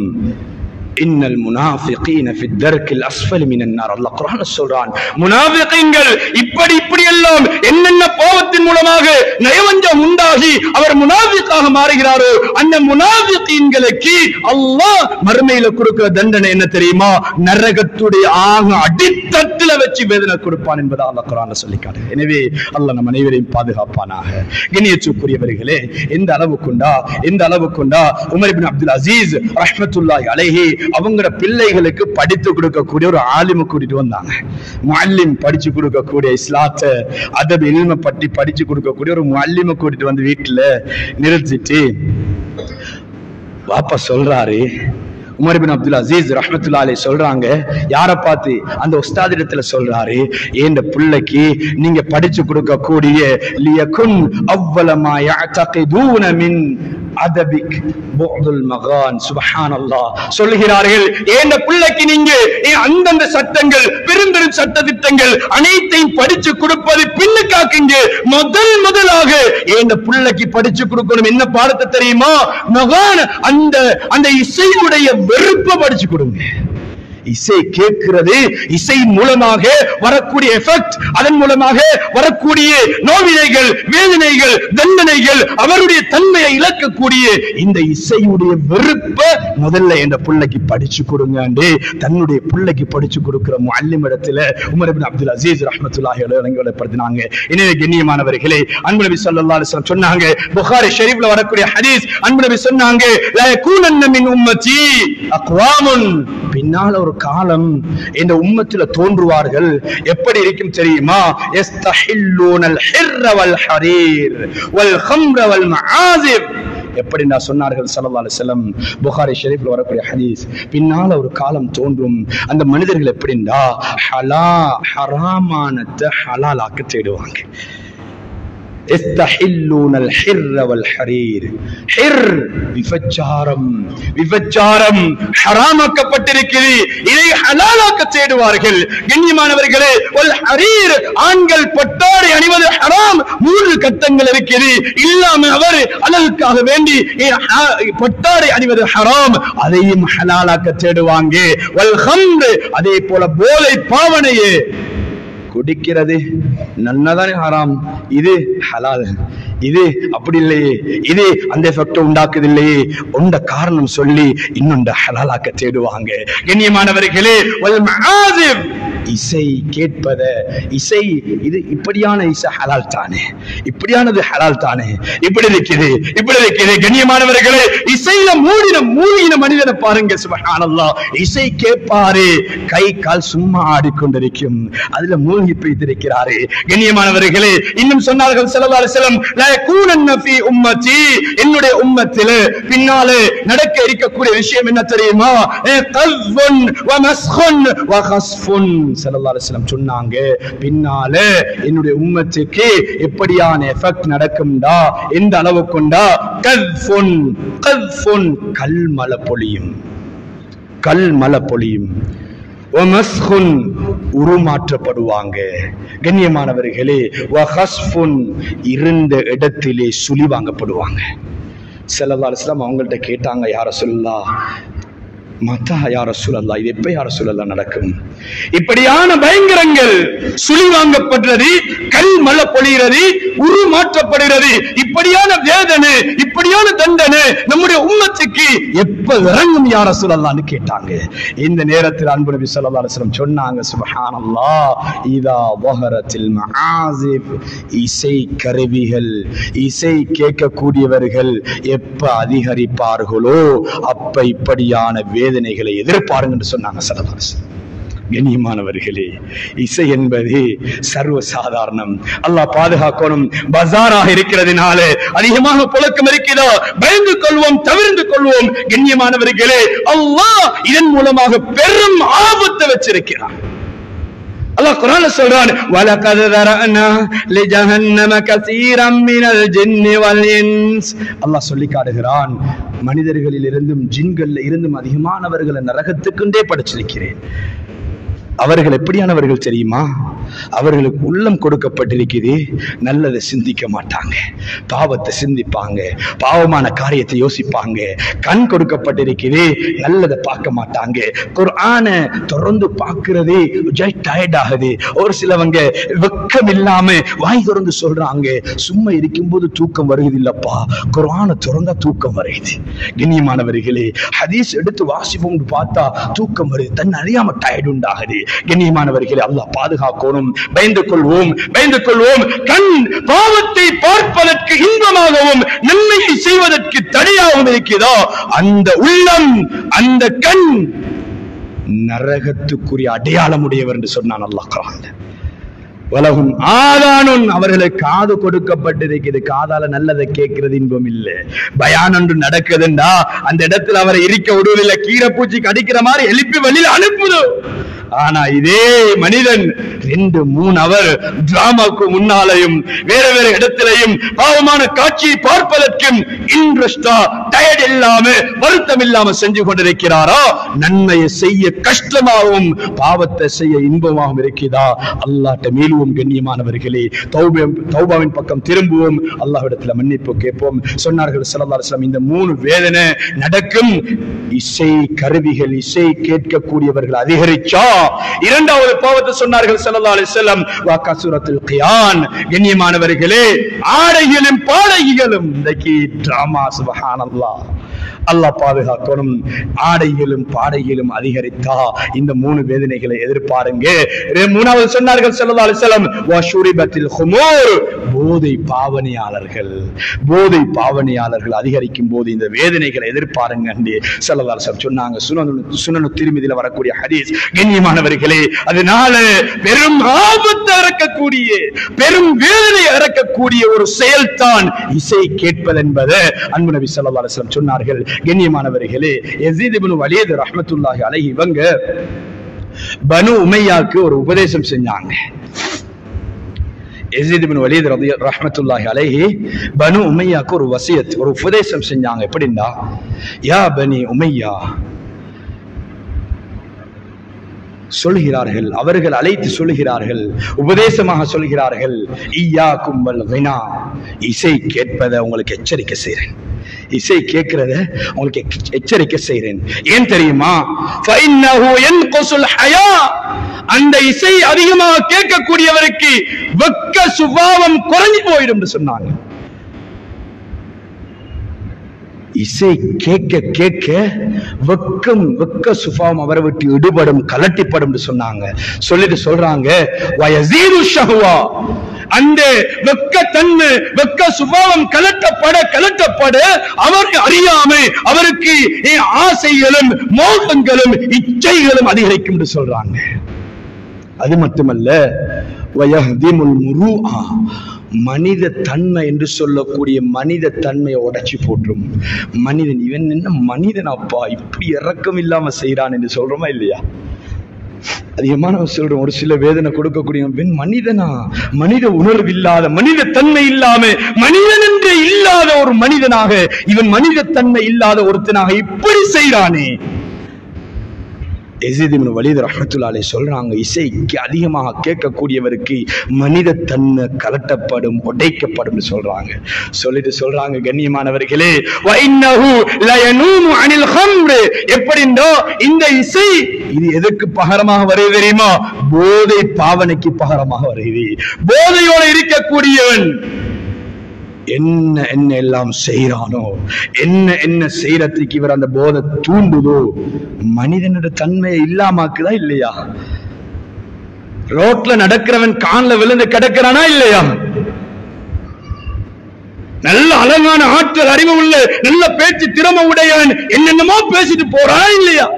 இன்னல் முனாஃபிகீன ஃபி தர்கில் அஸ்ஃபலி மினன் நார். அல்லாஹ் குர்ஆன்ல சொல்றான், முனாஃபிகீன்கள் இப்படி இப்படி எல்லாம் என்னென்ன பாவத்தின் மூலமாக நயவஞ்சம் உண்டாகி அவர் முனாஃபிகாக மாறுகிறாரோ, அந்த முனாஃபிகீன்களுக்கு அல்லாஹ் மறுமையில கொடுக்கிற தண்டனை என்ன தெரியுமா? நரகத்துடைய ஆக அடித்தட்டில வச்சு வேதனை கொடுப்பான் என்பதை அல்லாஹ் குர்ஆன்ல சொல்லி காட்டுகிறார். எனவே அல்லாஹ் நம் அனைவரையும் பாதுகாப்பானாக. கண்ணியத்துக்குரியவர்களே, எந்த அளவுக்குண்டா உமர் இப்னு அப்துல் அசீஸ் ரஹ்மத்துல்லாஹி அலைஹி அவங்களோட பிள்ளைகளுக்கு படித்து கொடுக்கக்கூடிய ஒரு ஆலிம கூட்டிட்டு வந்தாங்க. முஅல்லிம் படிச்சு கொடுக்கக்கூடிய, இஸ்லாத்தை அதப் இல்ம பற்றி படிச்சு கொடுக்கக்கூடிய ஒரு முஅல்லிம கூட்டிட்டு வந்து வீட்டுல நிறுத்திட்டு வாப்பா சொல்றாரு, உமர் இப்னு அப்துல் அசீஸ் ரஹ்மத்துல்லாஹி அலைஹி சொல்றாங்க, யாரை பார்த்து? அந்த உஸ்தாத் இடத்துல சொல்றாரு, ஏண்ட பிள்ளைக்கு நீங்க படிச்சு கொடுக்கக்கூடிய லியகுன் அவ்வல மா யஅதகிதுன மின் அதபிக் புஅதுல் மகான். சுப்ஹானல்லாஹ். சொல்கிறார்கள், ஏண்ட பிள்ளைக்கு நீங்க அந்தந்த சட்டங்கள், பெரும்பெரும் சட்ட திட்டங்கள் அனைத்தையும் படிச்சு கொடுப்பது பின்னுக்காக்குங்க. முதலாக ஏண்ட பிள்ளைக்கு படிச்சு கொடுக்கணும் என்ன பாடத்தை தெரியுமா? மகான், அந்த இசையுடைய வெறுப்பை படிச்சு கொடுங்க. இசை கேட்கிறது, இசை மூலமாக வரக்கூடிய எஃபெக்ட், அதன் மூலமாக வரக்கூடிய நோவினைகள், வேதனைகள், தண்டனைகள், அவருடைய தன்மையை இழக்கக்கூடிய இந்த இசையுடைய வெறுப்பை முதல்ல என்ற பிள்ளைக்கு படிச்சு கொடுங்க. தன்னுடைய பிள்ளைக்கு படிச்சு கொடுக்கிற முஅல்லிம் இடத்துல உமர் இப்னு அப்துல் அசீஸ் ரஹ்மத்துல்லாஹி அலைஹி படுத்தினாங்க. எனவே கண்ணியமானவர்களே, அன்பு நபி ஸல்லல்லாஹு அலைஹி வஸல்லம் சொன்னாங்க, புகாரி ஷரீஃப்ல வரக்கூடிய ஹதீஸ், அன்பு நபி சொன்னாங்க, லா யகூனன்ன மின் உம்மதி அக்வாமுன், பின்னால ஒரு காலம் இந்த உம்மத்தில தோன்றுவார்கள். எப்படி இருக்கும் தெரியுமா? யஸ்தஹில்லூனல் ஹிர்ர வல் ஹரீர் வல் ஹம்ர வல் மஆசிப். எப்படி நான் சொன்னார்கள் ஸல்லல்லாஹு அலைஹி வஸல்லம், புகாரி ஷரீஃப்ல வரக்கூடிய ஹதீஸ். பின்னால ஒரு காலம் தோன்றும், அந்த மனிதர்கள் எப்படின்னா ஹராமானத்தை ஹலாலாக்க தேடுவாங்க. விபச்சாரம் ஹராமாக்கப்பட்டிருக்கிறது, இதை ஹலாலாக்க தேடுவார்கள். கண்ணியமானவர்களே, ஆண்கள் பட்டாடை அணிவது ஹராம். 3 கட்டங்கள் இருக்கிறது. இல்லாம அவர் அழகுக்காக வேண்டி பட்டாடை அணிவது ஹராம், அதையும் ஹலாலாக்க தேடுவாங்க. அதே போல போதை பாவனையே குடிக்கிறது நல்லதானே ஹராம், இது ஹலால், இது அப்படி இல்லையே, இது அந்த எஃபெக்ட் உண்டாக்குது இல்லையே, உண்ட காரணம் சொல்லி இன்னொன்று ஹலாலாக்க தேடுவாங்க. கண்ணியமானவர்களே, இசை கேட்பத, இசை இது இப்படியான இசை ஹலால் தானே, இப்படியானது ஹலால் தானே, இப்படி இருக்குது, இப்படி இருக்குது. கண்ணியமானவர்களே, இசையில மூழ்கின மனிதனை பாருங்க, சுப்ஹானல்லாஹ். இசை கேட்பாரு, கை கால் சும்மா ஆடிக்கொண்டிருக்கும், அதுல மூழ்கி போய்த்திருக்கிறாரு. கண்ணியமானவர்களே, இன்னும் சொன்னார்கள் ஸல்லல்லாஹு அலைஹி வஸல்லம், லா யகூனன்ன ஃபீ உம்மத்தி, என்னுடைய உம்மத்திலே பின்னாலே நடக்க இருக்கக்கூடிய விஷயம் என்ன தெரியுமா? கஸ்ஃபுன் வ மஸ்ஹுன் வ கஸ்ஃபுன். ஸல்லல்லாஹு அலைஹி வஸல்லம் சொன்னாங்க, பின்னாலே என்னுடைய உம்மத்துக்கு எப்படியான எஃபெக்ட் நடக்கும்டா, எந்த அளவுக்குண்டா? கஸ்ஃபுன், கஸ்ஃபுன் கல்மழை பொழியும், கல்மழை பொழியும். உருமாற்றப்படுவாங்க. கண்ணியமானவர்களே, இருந்த இடத்திலே சுழி வாங்கப்படுவாங்க. ஸல்லல்லாஹு அலைஹி வஸல்லம் அவங்கள்ட்ட கேட்டாங்க, யா ரசூலல்லாஹ், மத்தா யா ரசூலல்லாஹ், இது எப்ப யா ரசூலல்லாஹ் நடக்கும்? இப்படியான பயங்கரங்கள், சுழி வாங்கப்படுறது, கல் மழை பொழிகிறது, உருமாற்றப்படுகிறது, இப்படியான வேதனை, இப்படியான தண்டனை நம்முடைய உம்மத்துக்கு எப்ப இறங்கும் யா ரசூலல்லாஹ்னு கேட்டாங்க. இந்த நேரத்தில் அன்பு நபி ஸல்லல்லாஹு அலைஹி வஸல்லம் சொன்னாங்க, சுப்ஹானல்லாஹ், இதா வஹரத்தில் மஆசிஃப், இசை கருவிகள், இசை கேட்கக்கூடியவர்கள் எப்ப அதிகரிப்பார்களோ அப்ப இப்படியான வேதனைகளை எதிர்பாருங்க என்று சொன்னாங்க ஸல்லல்லாஹு அலைஹி வஸல்லம். கண்ணியமானவர்களே, இசை என்பது சர்வ சாதாரணம். அல்லாஹ் பாதுகாக்கணும். பஜாராக இருக்கிறதுனால அதிகமாக புழக்கம் இருக்கிறதா, பயந்து கொள்வோம், தவிர்த்து கொள்வோம். கண்ணியமானவர்களே, அல்லாஹ் இதன் மூலமாக பெரும் ஆபத்தை வச்சிருக்கிறான். அல்லாஹ் குர்ஆன்ல சொல்றான், வலகத் தரஅனா லிஜஹன்னம கஸீரம் மினல் ஜின்னி வல் இன்ஸ். அல்லாஹ் சொல்லி காட்டுகிறான், மனிதர்களில் இருந்தும் ஜின்கள்ல இருந்தும் அதிகமானவர்களை நரகத்துக்குண்டே படைச்சிருக்கிறேன். அவர்கள் எப்படியானவர்கள் தெரியுமா? அவர்களுக்கு உள்ளம் கொடுக்கப்பட்டிருக்குது, நல்லதை சிந்திக்க மாட்டாங்க, பாவத்தை சிந்திப்பாங்க, பாவமான காரியத்தை யோசிப்பாங்க. கண் கொடுக்கப்பட்டிருக்குது, நல்லதை பார்க்க மாட்டாங்க. குர்ஆனை தொடர்ந்து பார்க்கிறதே டயர்ட் ஆகுது. ஒரு சிலவங்க வெக்கம் இல்லாம வாய் தொடர்ந்து சொல்றாங்க, சும்மா இருக்கும்போது தூக்கம் வருகிறது இல்லப்பா, குர்ஆனை தொடர்ந்தா தூக்கம் வருது. கண்ணியமானவர்களே, ஹதீஸ் எடுத்து வாசிப்போம் பார்த்தா தூக்கம் வருது, தன் அறியாம டயர்ட் உண்டாகுது. கண்ணியமானவர்களே, அல்லாஹ் பாதுகாக்கணும். பயந்து கொள்வோம், பயந்து கொள்வோம். கண் பாவத்தை பார்ப்பதற்கு இன்பமாகவும் நன்மையை செய்வதற்கு தடையாகவும் இருக்கிறதோ, அந்த உள்ளம், அந்த கண் நரகத்துக்குரிய அடையாளம் உடையவர் என்று சொன்னான் அல்லாஹ் குர்ஆன்ல. வலகும் ஆதானுன், அவர்களுக்கு காது கொடுக்கப்பட்டிருக்கிறது, காதால நல்லதை கேட்கிறது இன்பம் இல்லை. பயான் ஒன்று நடக்குதுண்டா அந்த இடத்துல அவரை இருக்க விடுவதில்லை, கீரை பூச்சி கடிக்கிற மாதிரி எழுப்பி வெளியில அனுப்புது. ஆனா இதே மனிதன் 2-3 அவர் டிராமாவுக்கு முன்னாலையும் வேற வேற இடத்திலையும் பாவமான காட்சியை பார்ப்பதற்கும் இன்ட்ரெஸ்டா, டயர்ட் இல்லாம, வருத்தம் இல்லாம செஞ்சு கொண்டிருக்கிறாரா? நன்மையை செய்ய கஷ்டமாகவும் பாவத்தை செய்ய இன்பமாகவும் இருக்கிறதா? அல்லாஹ்ட்ட மீளுவோம். கண்ணியமானவர்களே, தௌபாவின் பக்கம் திரும்புவோம், அல்லாஹ்விடத்துல மன்னிப்பு கேட்போம். சொன்னார்கள் ஸல்லல்லாஹு அலைஹி வஸல்லம், இந்த 3 வேதனை நடக்கும். இசை கருவிகள், இசை கேட்கக்கூடியவர்கள் அதிகரிச்சா இரண்டாவது பாவத்தை சொன்னார்கள் ஸல்லல்லாஹு அலைஹி வஸல்லம், வகசுரத்துல் கியான். கண்ணியமானவர்களே, ஆடைகளும் பாடைகளும் இன்றைக்கு டிராமா. சுப்ஹானல்லாஹ், அல்லாஹ் பாதுகாக்கணும். ஆடைகளும் பாடைகளும் அதிகரித்தா இந்த 3 வேதனைகளை எதிர்பாருங்க. மூணாவது சொன்னார்கள் ஸல்லல்லாஹு அலைஹி வஸல்லம், வஷுரிபத்தில் ஹுமூர், போதை பாவனையாளர்கள் அதிகரிக்கும் போது இந்த வேதனைகளை எதிர்பாருங்க ஸல்லல்லாஹு அலைஹி வஸல்லம் சொன்னாங்க. சுனனு திர்மிதியில வரக்கூடிய ஹதீஸ். கண்ணியமானவர்களே, அதனால பெரும் ஆபத்தை இறக்கக்கூடிய, பெரும் வேதனை இறக்கக்கூடிய ஒரு செயல்தான் இசை கேட்பது என்பது அன்பு நபி ஸல்லல்லாஹு அலைஹி வஸல்லம் சொன்னார்கள். கண்ணியமானவர்களே, யஸீத் இப்னு வலீத் ரஹ்மத்துல்லாஹி அலைஹி இவங்க பனு உமையாக்கு ஒரு உபதேசம் செஞ்சாங்க. யஸீத் இப்னு வலீத் ரஹ்மத்துல்லாஹி அலைஹி பனு உமையாக்கு ஒரு வசியத், ஒரு உபதேசம் செஞ்சாங்க. எப்படின்னா, யா பனி உமையா சொல்கிறார்கள், அவர்கள் அழைத்து சொல்கிறார்கள், உபதேசமாக சொல்கிறார்கள், இய்யாக்கும் வல் கினா, இசை கேட்பதை உங்களுக்கு எச்சரிக்கை செய்கிறேன், இசை கேட்கிறத உங்களுக்கு எச்சரிக்கை செய்கிறேன். ஏன் தெரியுமா? ஃபஇன்னஹு யன்குசுல் ஹயா, அந்த இசை அதிகமாக கேட்கக்கூடியவருக்கு வெட்க சுபாவம் குறைஞ்சு போயிடும் என்று சொன்னாங்க. இசை கேட்க கேட்க வெக்க சுபாவம் அவரை விட்டு இடுபடும், கலட்டிப்படும் சொன்னாங்க. சொல்லிட்டு சொல்றாங்க, வயஸீது ஷஹ்வா, அந்த வெக்க தன்மை, வெக்க சுபாவம் கலட்டப்பட அவர் அறியாமை அவருக்கு ஆசைகளும் மோகங்களும் இச்சைகளும் அதிகரிக்கும் என்று சொல்றாங்க. அது மட்டுமல்ல, வயஹ்திமுல் முரூஆ, மனித தன்மை என்று சொல்லக்கூடிய மனித தன்மையை உடைச்சி போற்றும். மனிதன், இவன் என்ன மனிதன் அப்பா, இப்படி இறக்கம் இல்லாம செய்யறான் என்று சொல்றோமா இல்லையா? அதிகமான சொல்றோம், ஒரு சில வேதனை கொடுக்கக்கூடிய மனிதனா, மனித உணர்வு இல்லாத, மனித தன்மை இல்லாம, மனிதன் என்று இல்லாத ஒரு மனிதனாக, இவன் மனித தன்மை இல்லாத ஒருத்தனாக இப்படி செய்யறானே. யஸீத் இப்னு வலீத் ரஹ்மத்துல்லாஹி அலைஹி சொல்றாங்க, இசைக்கு அதிகமாக கேட்கக்கூடியவருக்கு மனித தன்மை கலட்டப்படும், உடைக்கப்படும் சொல்றாங்க. சொல்லிட்டு சொல்றாங்க, கண்ணியமானவர்களே, வஇன்னஹு லயனூமு அனில் ஹம்ர், எப்படிண்டோ இந்த இசை இது எதற்கு பகரமாக வருது தெரியுமா? போதை பாவனைக்கு பகரமாக வருது. போதையோடு இருக்கக்கூடியவன் என்ன என்ன எல்லாம் செய்யறானோ, என்ன செய்யறதுக்கு இவர் அந்த போதை தூண்டுதோ, மனிதனோட தன்மையை இல்லாமக்குதா இல்லையா? ரோட்ல நடக்கிறவன் கான்ல விழுந்து கிடக்கிறானா இல்லையா? நல்ல அழகான ஆற்றல் அறிவு உள்ள நல்ல பேச்சு திறமை உடையவன் என்னென்னமோ பேசிட்டு போறானா இல்லையா?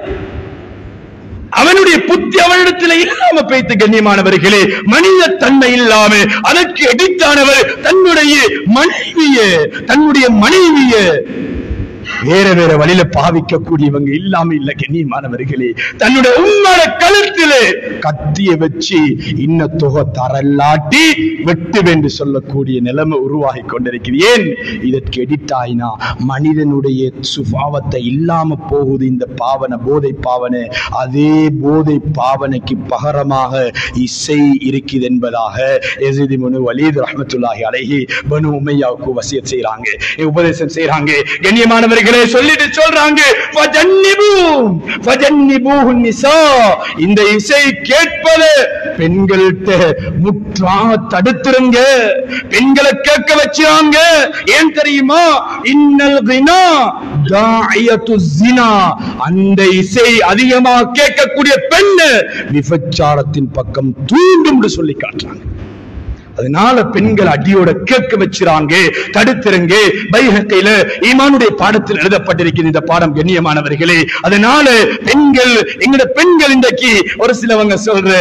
அவனுடைய புத்தி அவனிடத்தில் இல்லாம பேய்த்து. கண்ணியமானவர்களே, மனித தன்மை இல்லாம அதற்கு எடித்தானவர் தன்னுடைய மனைவிய வேற வேற வழியில பாவிக்கக்கூடியவங்க இல்லாம இல்ல. கண்ணியமானவர்களே, தன்னுடைய உண்மையான கழுத்திலே கத்திய வச்சு இன்ன தொகை தரலாட்டி வெட்டுவென்று சொல்லக்கூடிய நிலைமை உருவாகி கொண்டிருக்கிறது. ஏன் இதற்கு எடிட்டாயினா மனிதனுடைய சுபாவத்தை இல்லாம போகுது இந்த பாவனை, போதை பாவனை. அதே போதை பாவனைக்கு பகரமாக இசை இருக்குது என்பதாக யஸீத் இப்னு வலீத் ரஹ்மத்துல்லாஹி அலைஹி பனு உமையாவுக்கு வசியத் செய்றாங்க, உபதேசம் செய்றாங்க. கண்ணியமானவர்களே, சொல்லிட்டு சொல்றாங்க, இந்த இசை கேட்பது பெண்கள்கிட்ட முற்றாக தடுத்துருங்க, பெண்களை கேட்க வச்சாங்க. ஏன் தெரியுமா? இன்னல் கினா தாஇயத்து ஸினா, அந்த இசை அதிகமாக கேட்கக்கூடிய பெண் விபச்சாரத்தின் பக்கம் தூண்டும் என்று சொல்லி காட்டுறாங்க. அதனால பெண்கள் அடியோட கேட்க வச்சிராங்க, தடுத்துருங்க. பைஹக்கில ஈமானுடைய பாடத்தில் எழுதப்பட்டிருக்கிறது இந்த பாடம். கண்ணியமானவர்களே, அதனால பெண்கள், எங்கட பெண்கள் இன்றைக்கு ஒரு சிலவங்க சொல்ற,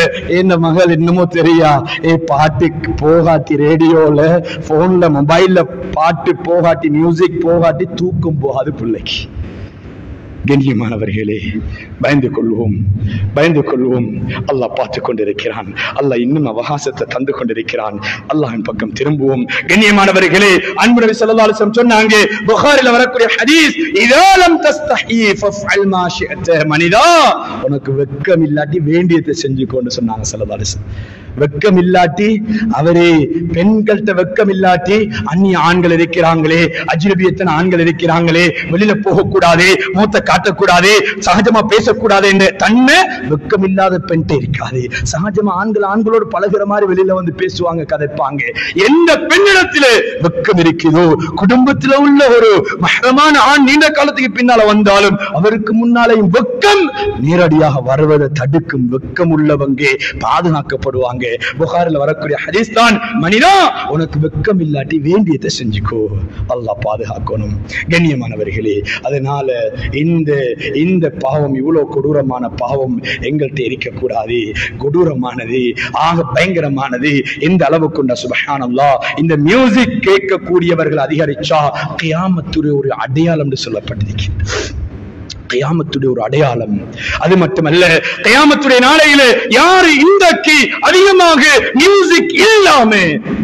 என்ன மகள் என்னமோ தெரியா, பாட்டு போகாட்டி, ரேடியோல போன்ல மொபைல்ல பாட்டு போகாட்டி, மியூசிக் போகாட்டி தூக்கம் போகாது பிள்ளைக்கு. கண்ணியமானவர்களே, பயந்து கொள்வோம். அல்லாஹ் பார்த்து கொண்டிருக்கிறான். அல்லாஹ் இன்னும் அவகாசத்தை தந்து கொண்டிருக்கிறான். அல்லாஹ்வின் பக்கம் திரும்புவோம். கண்ணியமானவர்களே, அன்பு நபி ஸல்லல்லாஹு அலைஹி வஸல்லம் சொன்னாங்க, புகாரில வரக்கூடிய ஹதீஸ், இதா லம் தஸ்தஹி ஃபஃஅல் மா ஷிஅத, மனிதா உனக்கு வெட்கம் இல்லாட்டி வேண்டியதை செஞ்சுக்கோன்னு சொன்னாங்க ஸல்லல்லாஹு அலைஹி வஸல்லம். வெட்கம் இல்லாட்டி, அவரே பெண்கள்கிட்ட வெட்கம் இல்லாட்டி, அந்நிய ஆண்கள் இருக்கிறாங்களே, அஜ்னபியத்தன ஆண்கள் இருக்கிறாங்களே, வெளியில போகக்கூடாது, மூத்த காட்டக்கூடாது, சகஜமா பேசக்கூடாது என்ற தன்மை வெட்கம் இல்லாத பெண்கிட்ட இருக்காது. சகஜமா ஆண்களோடு பழகிற மாதிரி வெளியில வந்து பேசுவாங்க, கதைப்பாங்க. எந்த பெண்ணிடத்துல வெட்கம் இருக்குதோ, குடும்பத்துல உள்ள ஒரு மஹரமான ஆண் நீண்ட காலத்துக்கு பின்னால வந்தாலும் அவருக்கு முன்னாலேயும் வெட்கம் நேரடியாக வருவதை தடுக்கும். வெட்கம் உள்ளவங்க பாதுகாக்கப்படுவாங்க. புகாரில் வரக்கூடிய ஹதீஸ் தான், மனிதா உனக்கு வெக்கம் இல்லாட்டி வேண்டியதை செஞ்சுக்கோ, அல்லாஹ் பாதுகாக்கணும். கண்ணியமானவர்களே, அதனால இந்த பாவம், இவ்வளவு கொடூரமான பாவம் எங்கள்கிட்ட இருக்கக்கூடாது. கொடூரமானது, ஆக பயங்கரமானது. எந்த அளவுக்கு சுப்ஹானல்லாஹ், இந்த மியூசிக் கேட்கக்கூடியவர்கள் அதிகரிச்சா கியாமத்துடைய ஒரு அடையாளம் என்று சொல்லப்பட்டிருக்கிறது. கியாமத்துடைய ஒரு அடையாளம். அது மட்டுமல்ல, கியாமத்துடைய நாளையில யாரு இன்றைக்கு அதிகமாக மியூசிக் இல்லாம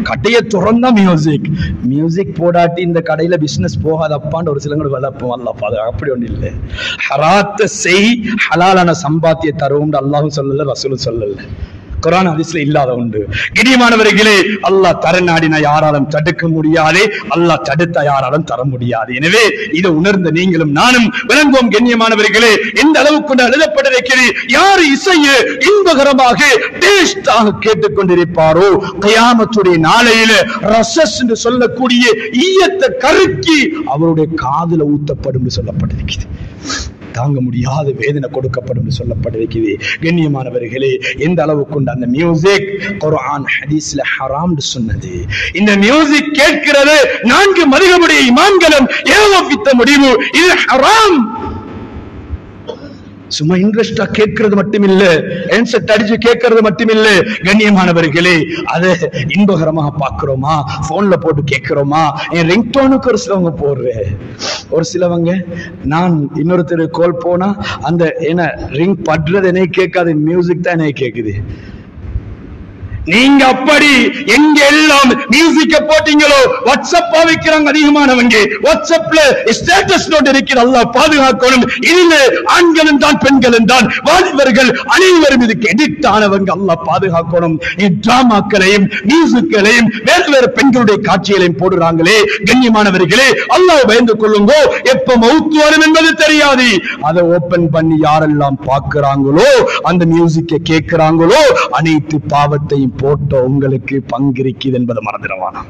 கடையை திறந்தா மியூசிக் போடாட்டி இந்த கடையில பிசினஸ் போகாதப்பான்னு ஒரு சிலங்க வளர்ப்போம். அல்லாஹ் அப்படி ஒண்ணு இல்லை. ஹராத்த செய், ஹலாலான சம்பாத்திய தருவோம் அல்லாஹும் சொல்லல, ரசூலும் சொல்லல, குர்ஆன் ஹதீஸ்ல இல்லாத உண்டு. கண்ணியமானவர்களே, அல்லாஹ் தர நாடினா யாராலும் தடுக்க முடியாது, அல்லாஹ் தடுத்த யாராலும் தர முடியாது. எனவே இதை உணர்ந்த நீங்களும் நானும் விளங்குவோம். கண்ணியமானவர்களே, எந்த அளவுக்கு எழுதப்பட்டிருக்கிறது, யார் இசையை இன்பகரமாக டேஸ்டாக கேட்டுக்கொண்டிருப்பாரோ கியாமத்துடைய நாளையில ரசஸ் என்று சொல்லக்கூடிய ஈயத்தை கருக்கி அவருடைய காதுல ஊத்தப்படும் என்று சொல்லப்பட்டிருக்கிறது. தாங்க முடியாத வேதனை கொடுக்கப்படும் சொல்லப்பட்டிருக்கிறது. கண்ணியமானவர்களே, எந்த அளவுக்கு அந்த மியூசிக் குர்ஆன் ஹதீஸ்ல ஹராம் சொன்னது. இந்த மியூசிக் கேட்கிறது 4 மதுஹபுடைய இமாம்களும் ஏகோபித்த முடிவு, இது ஹராம். சும்மா இன்ட்ரெஸ்டா கேட்கறது மட்டுமில்ல, ஹெட்செட் அடிச்சு கேட்கறது மட்டுமில்ல. கண்ணியமானவர்களே, அதை இன்பகரமாக பார்க்கிறோமா, போன்ல போட்டு கேட்கிறோமா? என் ரிங்டோனுக்கு ஒரு சிலவங்க போடுறேன். ஒரு சிலவங்க, நான் இன்னொருத்தர் கால் போனா அந்த என்ன ரிங் படுறது என்னை கேட்காது, மியூசிக் தான் என்னை கேட்குது. நீங்க அப்படி எங்க எல்லாம் மியூசிக்க போட்டீங்களோ, வாட்ஸ்அப் பாவிக்கிறாங்க அதிகமானவங்க. வாட்ஸ்அப்ல ஸ்டேட்டஸ் நோட் இருக்கிற, அல்லாஹ் பாதுகாக்கணும். இதுல ஆண்களும் தான் பெண்களும் தான் வாலிபர்கள் அனைவரும் இதுக்கு எடிக்ட் ஆனவங்க, அல்லாஹ் பாதுகாக்கணும். டிராமாக்களையும் மியூசிக்களையும் வேறு பெண்களுடைய காட்சிகளையும் போடுறாங்களே. கண்ணியமானவர்களே, அல்லாஹ் பயந்து கொள்ளுங்க. எப்ப மௌத் வரும் என்பது தெரியாது. அதை ஓபன் பண்ணி யாரெல்லாம் பார்க்கிறாங்களோ, அந்த மியூசிக்கை கேட்கிறாங்களோ, அனைத்து பாவத்தையும் போட்ட உங்களுக்கு பங்கிருக்குது என்பதை மறந்துடவானா?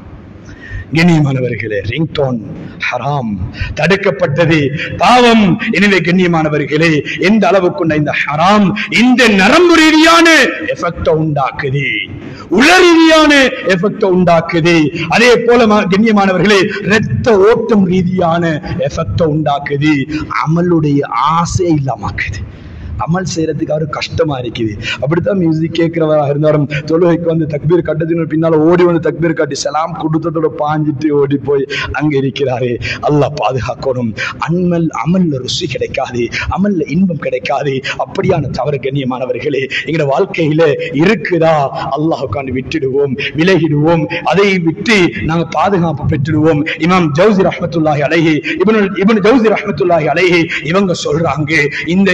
கண்ணியமானவர்களே, ரிங்டோன் ஹராம், தடுக்கப்பட்டது, பாவம். எனவே கண்ணியமானவர்களே, எந்த அளவுக்கு இந்த ஹராம் இந்த நரம்பு ரீதியான எஃபெக்ட் உண்டாக்குது, உளரீதியான எஃபெக்ட் உண்டாக்குது. அதே போல கண்ணியமானவர்களே, இரத்த ஓட்டம் ரீதியான எஃபெக்ட் உண்டாக்குது. அமலுடைய ஆசை இல்லாமக்குது. அமல் செய்யறதுக்கு அவரு கஷ்டமா இருக்குது. அப்படித்தான் மியூசிக் கேட்கிறவராக இருந்தாலும் தொழுகைக்கு வந்து தக்பீர் கட்டத்தின் பின்னால ஓடி வந்து தக்பீர் காட்டி சலாம் கொடுத்ததோட பாஞ்சிட்டு ஓடி போய் அங்க இருக்கிறாரு. அல்லாஹ் பாதுகாக்கணும். அமல்ல ருசி கிடைக்காது, அமல்ல இன்பம் கிடைக்காது. அப்படியான தவறு கண்ணியமானவர்களே எங்களோட வாழ்க்கையில இருக்குதா, அல்லாஹ்வுக்காண்டி விட்டுடுவோம், விலகிடுவோம். அதை விட்டு நாங்க பாதுகாப்பு பெற்றுடுவோம். இமாம் ஜௌசி ரஹ்மத்துல்லாஹி அலைஹி, இப்னு ஜௌசி ரஹ்மத்துல்லாஹி அலைஹி இவங்க சொல்றாங்க, இந்த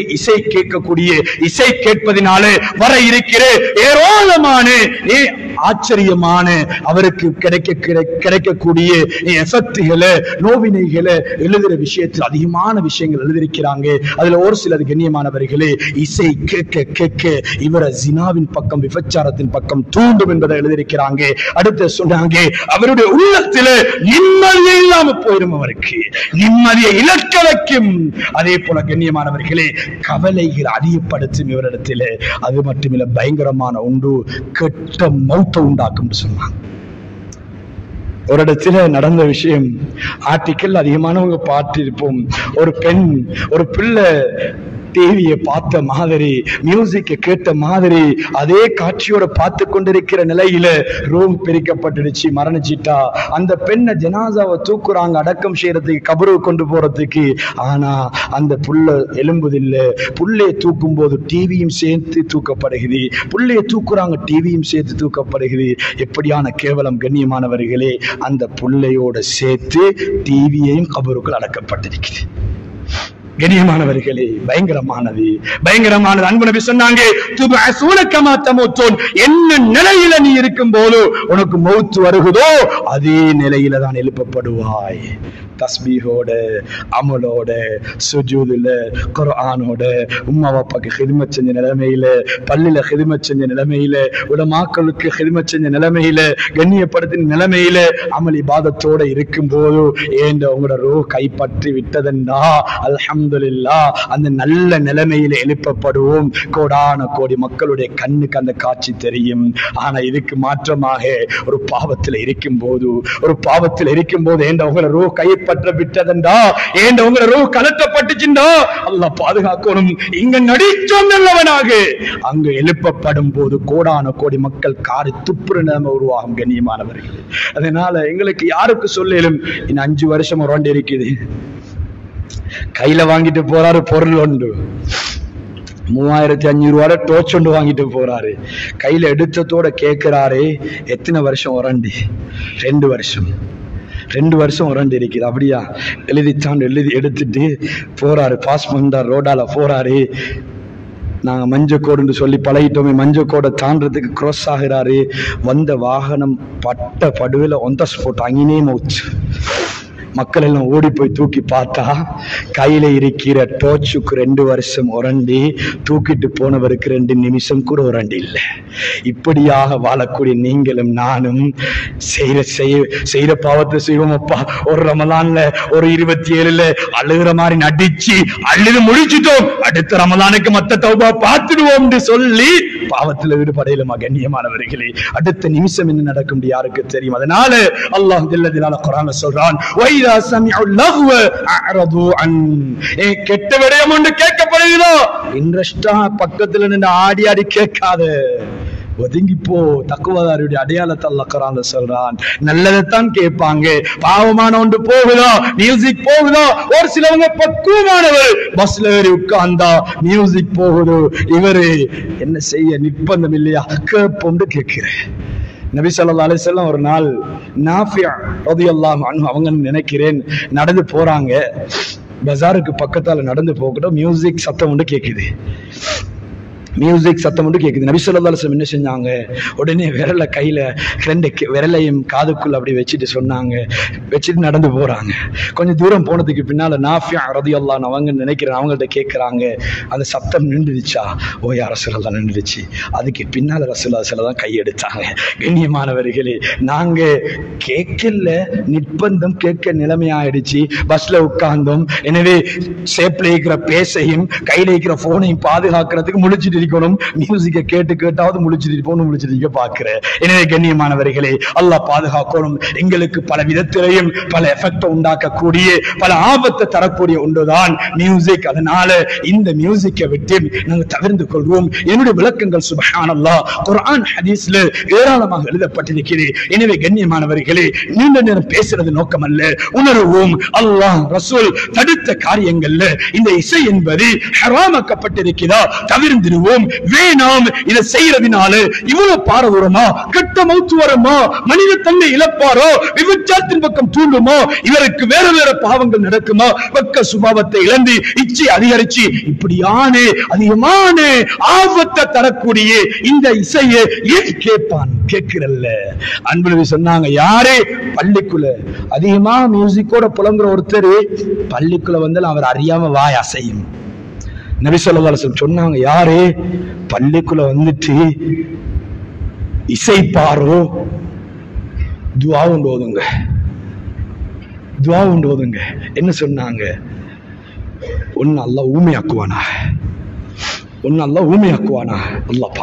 இசை கேட்கக்கூடிய, இசை கேட்பதினாலே வர இருக்கிற ஏராளமான ஆச்சரியமான அவருக்கு கிடைக்கக்கூடிய எஃபெக்ட்களை, நோவினைகளை எழுதுற விஷயத்தில் அதிகமான விஷயங்கள் எழுதியிருக்கிறாங்க. அதுல ஒரு சிலது கண்ணியமானவர்களே, இசை கேட்க கேட்க இவரை ஜினாவின் பக்கம், விபச்சாரத்தின் பக்கம் தூண்டும் என்பதை எழுதியிருக்கிறாங்க. அடுத்து சொன்னாங்க, அவருடைய உள்ளத்துல நிம்மதியை இல்லாம போயிடும், அவருக்கு நிம்மதியை இழக்க வைக்கும். அதே போல கண்ணியமானவர்களே, கவலைகள் அதிகப்படுத்தும் இவரிடத்தில். அது மட்டுமில்ல, பயங்கரமான உண்டு, கெட்ட மௌத்த உண்டாக்கும் சொன்னாங்க. ஒரு இடத்துல நடந்த விஷயம், ஆர்டிக்கல் அதிகமானவங்க பார்த்திருப்போம். ஒரு பெண், ஒரு பிள்ளை டிவியை பார்த்த மாதிரி, மியூசிக்கை கேட்ட மாதிரி, அதே காட்சியோட பார்த்து கொண்டிருக்கிற நிலையில ரூம் பிரிக்கப்பட்டுடுச்சு, மரணிச்சிட்டா. அந்த பெண்ணை ஜனாசாவை தூக்குறாங்க அடக்கம் செய்யறதுக்கு, கபருக்கு கொண்டு போறதுக்கு. ஆனா அந்த புள்ள எலும்புதில்லை. புள்ளைய தூக்கும் போது டிவியும் சேர்த்து தூக்கப்படுகிறது, புள்ளைய தூக்குறாங்க, டிவியும் சேர்த்து தூக்கப்படுகிறது. எப்படியான கேவலம் கண்ணியமானவர்களே! அந்த புள்ளையோட சேர்த்து டிவியையும் கபருக்குள் அடக்கப்பட்டிருக்கிறது. கண்ணியமானவர்களே, பயங்கரமானது, பயங்கரமானது. அன்பு நபி சொன்னாங்க, என்ன நிலையில நீ இருக்கும் போது உனக்கு மௌத் வருகுதோ அதே நிலையில தான் எழுப்பப்படுவாய். தஸ்பீஹோட, அமலோட, சுஜூதுல, குர்ஆனோட, உம்மா அப்பாக்கு ஹிதமத் செஞ்ச நிலைமையில, பள்ளியில ஹிதமத் செஞ்ச நிலைமையில, உலமாக்களுக்கு ஹிதமத் செஞ்ச நிலைமையில, கண்ணியப்படுத்தின நிலைமையில அமல் இபாதத்தோட இருக்கும் போது ஏண்ட உங்களோட ரூஹ் கைப்பற்றி விட்டதென்றா அல்ஹம்துலில்லாஹ் அந்த நல்ல நிலைமையில எழுப்பப்படுவோம். கோடான கோடி மக்களுடைய கண்ணுக்கு அந்த காட்சி தெரியும். ஆனா இதுக்கு மாற்றமாக ஒரு பாவத்தில் இருக்கும் போது ஏண்ட உங்களோட ரூஹ் கைப்பற்ற விட்டதென்றா, ஏண்ட உங்களோட ரூஹ் கலட்டப்பட்டுச்சுண்டா அல்லாஹ் பாதுகாக்கணும். இங்க நடிச்சோம் நல்லவனாக அங்க எழுப்பப்படும் போது கோடான கோடி மக்கள் காரி துப்புற நிலைமை உருவாகும். கண்ணியமானவர்கள், அதனால எங்களுக்கு யாருக்கு சொல்லும், இன்னும் 5 வருஷம் ஒரு வண்டி இருக்குது, கையில வாங்கிட்டு போறாரு பொருள் ஒன்று, 3500 ரூபாய் டோர்ச் ஒன்று வாங்கிட்டு போறாரு, கையில எடுத்ததோட கேட்கிறாரு எத்தனை வருஷம் வரண்டி? 2 வருஷம் வரண்டி இருக்குது. அப்படியா? எழுதி எடுத்துட்டு போறாரு, பாஸ் பண்றாரு, ரோடால போறாரு. நாங்க மஞ்சக்கோடுன்னு சொல்லி பழகிட்டோமே, மஞ்சக்கோடை தாண்டறதுக்கு கிராஸ் ஆகிறாரு. வந்த வாகனம் பட்ட படுவில ஒன் த ஸ்பாட் அங்கினே மவுச்சு. மக்கள் எல்லாம் ஓடி போய் தூக்கி பார்த்தா கையில இருக்கிற டோர்ச்சுக்கு 2 வருஷம் உரண்டி, தூக்கிட்டு போனவருக்கு 2 நிமிஷம் கூட உரண்டி இல்லை. இப்படியாக வாழக்கூடிய நீங்களும் நானும் செய்யற பாவத்தை செய்வோம். அப்பா ஒரு ரமலான்ல ஒரு 27ல அழுகிற மாதிரி நடிச்சு அழுது முடிச்சுட்டோம், அடுத்த ரமலானுக்கு மத்த தௌபா பார்த்துடுவோம் சொல்லி பாவத்துல ஈடுபடையிலுமா? கண்ணியமானவர்களே, அடுத்த நிமிஷம் என்ன நடக்கும் யாருக்கு தெரியும்? அதனால அல்லாஹ் ஜல்ல ஜலாலுஹு குர்ஆன்ல சொல்றான், வைதா சமிஉ லஹ்வ அஅரது அன், கெட்ட விடயம் ஒன்று கேட்கப்படுகிறதோ இன்ட்ரஸ்டா பக்கத்துல நின்று ஆடி ஆடி கேட்காத, ஒதுங்கிப்போ. தக்குவதாருடைய அடையாளத்தை அல்லாஹ் குர்ஆன்ல சொல்றான். நல்லதைத்தான் கேட்பாங்க. பாவமான ஒன்று போகுதா, மியூசிக் போகுதா, ஒரு சிலவங்க பக்குவமானவர் பஸ்ல ஏறி உட்கார்ந்தா மியூசிக் போகுது, இவரு என்ன செய்ய நிர்பந்தம் இல்லையா, கேட்போம்னு கேட்கிறேன். நபி ஸல்லல்லாஹு அலைஹி வஸல்லம் ஒரு நாள் நாஃபி ரலியல்லாஹு அன்ஹு அவங்க நினைக்கிறேன் நடந்து போறாங்க, பஜாருக்கு பக்கத்தால நடந்து போகட்டும், மியூசிக் சத்தம் ஒன்று கேட்குது. நபி ஸல்லல்லாஹு அலைஹி வஸல்லம் என்ன செஞ்சாங்க, உடனே விரல கையில 2 விரலையும் காதுக்குள்ள அப்படி வச்சுட்டு சொன்னாங்க, வச்சுட்டு நடந்து போறாங்க. கொஞ்சம் தூரம் போனதுக்கு பின்னால நாஃபி ரலியல்லாஹு அன்ஹு அவங்க நினைக்கிறேன் அவங்கள்ட்ட கேட்கிறாங்க, அந்த சத்தம் நின்றுச்சா? ஓ யா ரசூலல்லாஹ் நின்றுச்சு. அதுக்கு பின்னால ரசூலுல்லாஹி ஸல்லல்லாஹு அலைஹி வஸல்லம் கை எடுத்தாங்க. கண்ணியமானவர்களே, நாங்க கேட்கல, நிர்பந்தம் கேட்க நிலைமையாயிடுச்சு, பஸ்ல உட்கார்ந்தோம். எனவே சேப்ல இருக்கிற பேசையும் கையில இருக்கிற போனையும் பாதுகாக்கிறதுக்கு முழிச்சிட்டு இருக்கணும். மியூசிக்கை கேட்டாவது முழிச்சிட்டு பார்க்கிறேன். எனவே கண்ணியமானவர்களே, அல்லாஹ் பாதுகாக்கணும். எங்களுக்கு பல விதத்திலையும் பல எஃபெக்ட் உண்டாக்கக்கூடிய, பல ஆபத்தை தரக்கூடிய ஒன்றுதான் மியூசிக். அதனால இந்த மியூசிக்கை விட்டு நாங்கள் தவிர்த்து கொள்வோம். என்னுடைய விளக்கங்கள் சுப்ஹானல்லாஹ் குர்ஆன் ஹதீஸ்ல ஏராளமாக எழுதப்பட்டிருக்கிறது. எனவே கண்ணியமானவர்களே, நீண்ட நேரம் பேசுறது நோக்கம் அல்ல, உணர்வோம். அல்லாஹ் ரசூல் தடுத்த காரியங்கள்ல இந்த இசை என்பது ஹராமாக்கப்பட்டிருக்கிறதா, தவிர்ந்திருவோம். வேணாம், இதை செய்யறதுனால இவ்வளவு பாரதூரமா, கெட்ட மௌத்து வருமா, மனித தன்மை இழப்பாரோ, விபச்சாரத்தின் பக்கம் தூண்டுமோ, இவருக்கு வேற வேற பாவங்கள் நடக்குமா, பக்க சுபாவத்தை இழந்து இச்சை அதிகரிச்சு இப்படியான அதிகமான ஆபத்தை தரக்கூடிய இந்த இசையை ஏன் கேட்பான்? கேட்கிறல்ல. அன்பு சொன்னாங்க, யாரே பள்ளிக்குள்ள அதிகமா மியூசிக்கோட புலம்புற ஒருத்தர் பள்ளிக்குள்ள வந்து அவர் அறியாம வாய் அசையும். நபி ஸல்லல்லாஹு அலைஹி வஸல்லம் சொன்னாங்க, யாரே பள்ளிக்குள்ள வந்துட்டு இசைப்பாரோ துஆ உண்டு ஓதுங்க. என்ன சொன்னாங்க? ஒன்னு அல்லாஹ் ஊமையாக்குவானா, அல்லாஹ்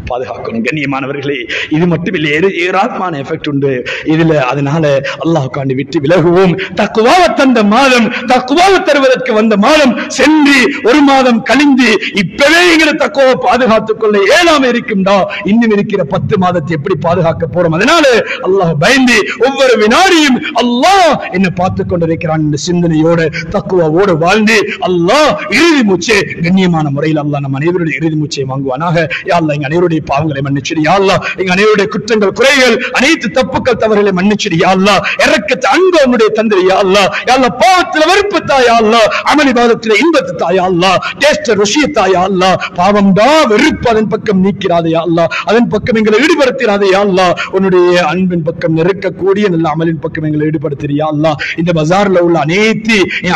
பாதுகாக்கணும். கண்ணியமானவர்களே, இது மட்டும் இல்லை, ஏராளமான எஃபெக்ட் உண்டு இதுல. அதனால அல்லாஹ்காண்டி விட்டு விலகுவோம். தக்வாவை தந்த மாதம், தக்வாவை தருவதற்கு வந்த மாதம் சென்று 1 மாதம் கழிந்து இப்பவே எங்களை தக்வாவை பாதுகாத்துக் கொள்ள ஏழாம இருக்கும்டா, இன்னும் இருக்கிற 10 மாதத்தை எப்படி பாதுகாக்க போறோம்? அதனால அல்லாஹ் பயந்து ஒவ்வொரு வினாடியும் அல்லாஹ் என்ன பார்த்து கொண்டிருக்கிறான் என்ற சிந்தனையோட தக்வாவோடு வாழ்ந்து அல்லாஹ் இறுதி மூச்சு கண்ணியமான முறையில் அல்லாஹ் நம்ம அனைவருடைய இறுதி மூச்சை வாங்குவானாக. யா அல்லாஹ் எங்க அனைவருடைய பாவங்களை மன்னிச்சிடு யா அல்லாஹ். எங்க அனைவருடைய குற்றங்கள் குறைகள் அனைத்து தப்புக்கள் தவறுகளை மன்னிச்சிடு யா அல்லாஹ். இரக்கத்தை அன்பு உன்னுடைய தந்திரி யா அல்லாஹ். யா அல்லாஹ் பாவத்துல வெறுப்பு தா யா அல்லாஹ், அமல் இபாதத்துல இன்பத்தை தா யா அல்லாஹ், டேஸ்ட் ருசியை தா யா அல்லாஹ். பாவம் தா வெறுப்பு அதன் பக்கம் நீக்கிறாதே யா அல்லாஹ், அதன் பக்கம் எங்களை ஈடுபடுத்திராதே யா அல்லாஹ். உன்னுடைய அன்பின் பக்கம் நெருக்கக்கூடிய நல்ல அமலின் பக்கம் எங்களை ஈடுபடுத்தியா அல்லாஹ். இந்த பஜார்ல உள்ள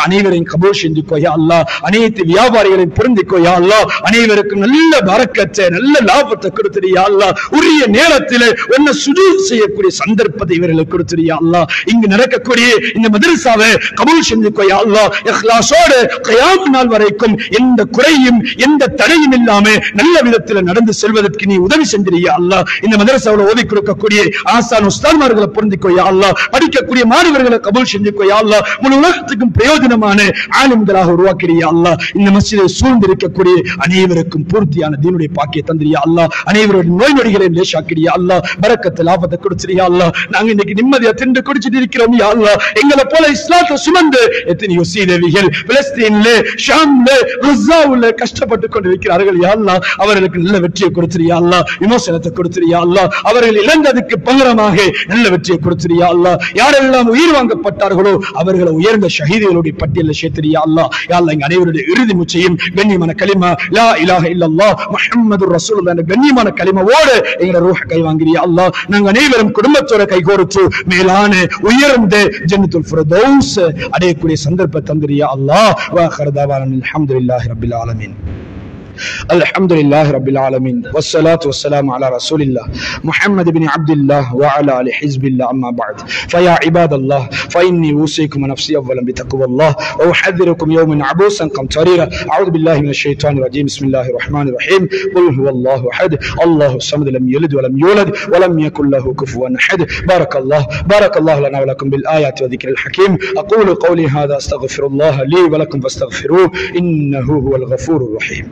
அனைவரையும் கபூல் செஞ்சுக்கோ யா அல்லாஹ். அனைத்து வியாபாரிகளையும் பொருந்திக்கோ யா அல்லாஹ். அனைவருக்கும் நல்ல பரக்கத்தை நல்ல லாபத்தை கொடுத்தியா அல்லாஹ். உரிய நேரத்தில் உன்னை சுஜூத் செய்யக்கூடிய சந்தர்ப்பத்தை இவர்களுக்கு கொடுத்தியா அல்லாஹ். இங்கு நடக்கக்கூடிய இந்த மதரசாவை கபூல் செஞ்சுக்கோ யா அல்லாஹ். இக்லாஸோடு கியாமத் நாள் வரைக்கும் எந்த குறையும் எந்த தடையும் இல்லாம நல்ல விதத்தில் நடந்து செல்வதற்கு நீ உதவி செஞ்சிரியா அல்லாஹ். இந்த மதரசாவில் ஓதி கொடுக்கக்கூடிய ஆசான் உஸ்தாத்மார்களை பொருந்திக்கோ யா அல்லாஹ். படிக்கக்கூடிய மாணவர்களை கபூல் செஞ்சுக்கோ யா அல்லாஹ். முழு உலகத்துக்கும் பிரயோஜனமான ஆலிம்களாக உருவாக்கிறியா அல்லாஹ். இந்த மஸ்ஜிதை சூழ்ந்திருக்கக்கூடிய அனைவருக்கும் பூர்த்தியான தீனுடைய பாக்கிய தந்திரியா அல்லாஹ். அனைவருடைய நோய் நொடிகளை லேசாக்கிறியா அல்லாஹ். பரக்கத்தை லாபத்தை கொடுத்துறியா அல்லாஹ். நாங்க இன்னைக்கு நிம்மதியா திண்டு குடிச்சிட்டு இருக்கிறோம் யா அல்லாஹ். எங்களை போல இஸ்லாத்தை சுமந்து எத்தனையோ சீதேவிகள் பிலஸ்தீன்ல ஷாம்ல கஸாவுல கஷ்டப்பட்டு கொண்டிருக்கிறார்கள் யா அல்லாஹ். அவர்களுக்கு நல்ல வெற்றியை கொடுத்துறியா அல்லாஹ். விமோசனத்தை கொடுத்துறியா அல்லாஹ். அவர்கள் இழந்ததுக்கு பங்கரமாக நல்ல வெற்றியை கொடுத்துறியா அல்லாஹ். யாரெல்லாம் உயிர் வாங்கப்பட்டார்களோ அவர்களை உயர்ந்த ஷஹீதுகளுடைய பட்டியலில் சேர்த்துறியா அல்லாஹ். யா அல்லாஹ் எங்க அனைவருடைய இறுதி மூச்சையும் கண்ணியமான கலிமா லா இலாஹ இல்லல்லாஹ் முஹம்மதுர் ரசூலுல்லாஹ் என்ற கண்ணியமான கலிமாவோடு எங்களோட ரூஹ கை வாங்கிறியா அல்லாஹ். நாங்க அனைவரும் குடும்பத்தோட கைகோர்த்து மேலான உயர்ந்த ஜன்னத்துல் ஃபிர்தௌஸ் அடையக்கூடிய சந்தர்ப்பத்தை தந்திரியா அல்லாஹ். வா ஆகிரு தஅவானா அல்ஹம்துலில்லாஹி ரப்பில் ஆலமீன். الحمد لله رب العالمين والصلاة والسلام على رسول الله محمد بن عبد الله وعلى آل حزب الله أما بعد فيا عباد الله فإني أوصيكم ونفسي أولا بتقوى الله وأحذركم يوما عبوسا قمطريرا أعوذ بالله من الشيطان الرجيم بسم الله الرحمن الرحيم قل هو الله أحد الله الصمد لم يلد ولم يولد ولم يكن له كفوا أحد بارك الله لنا ولكم بالآيات وذكر الحكيم أقول قولي هذا أستغفر الله لي ولكم فاستغفروه إنه هو الغفور الرحيم.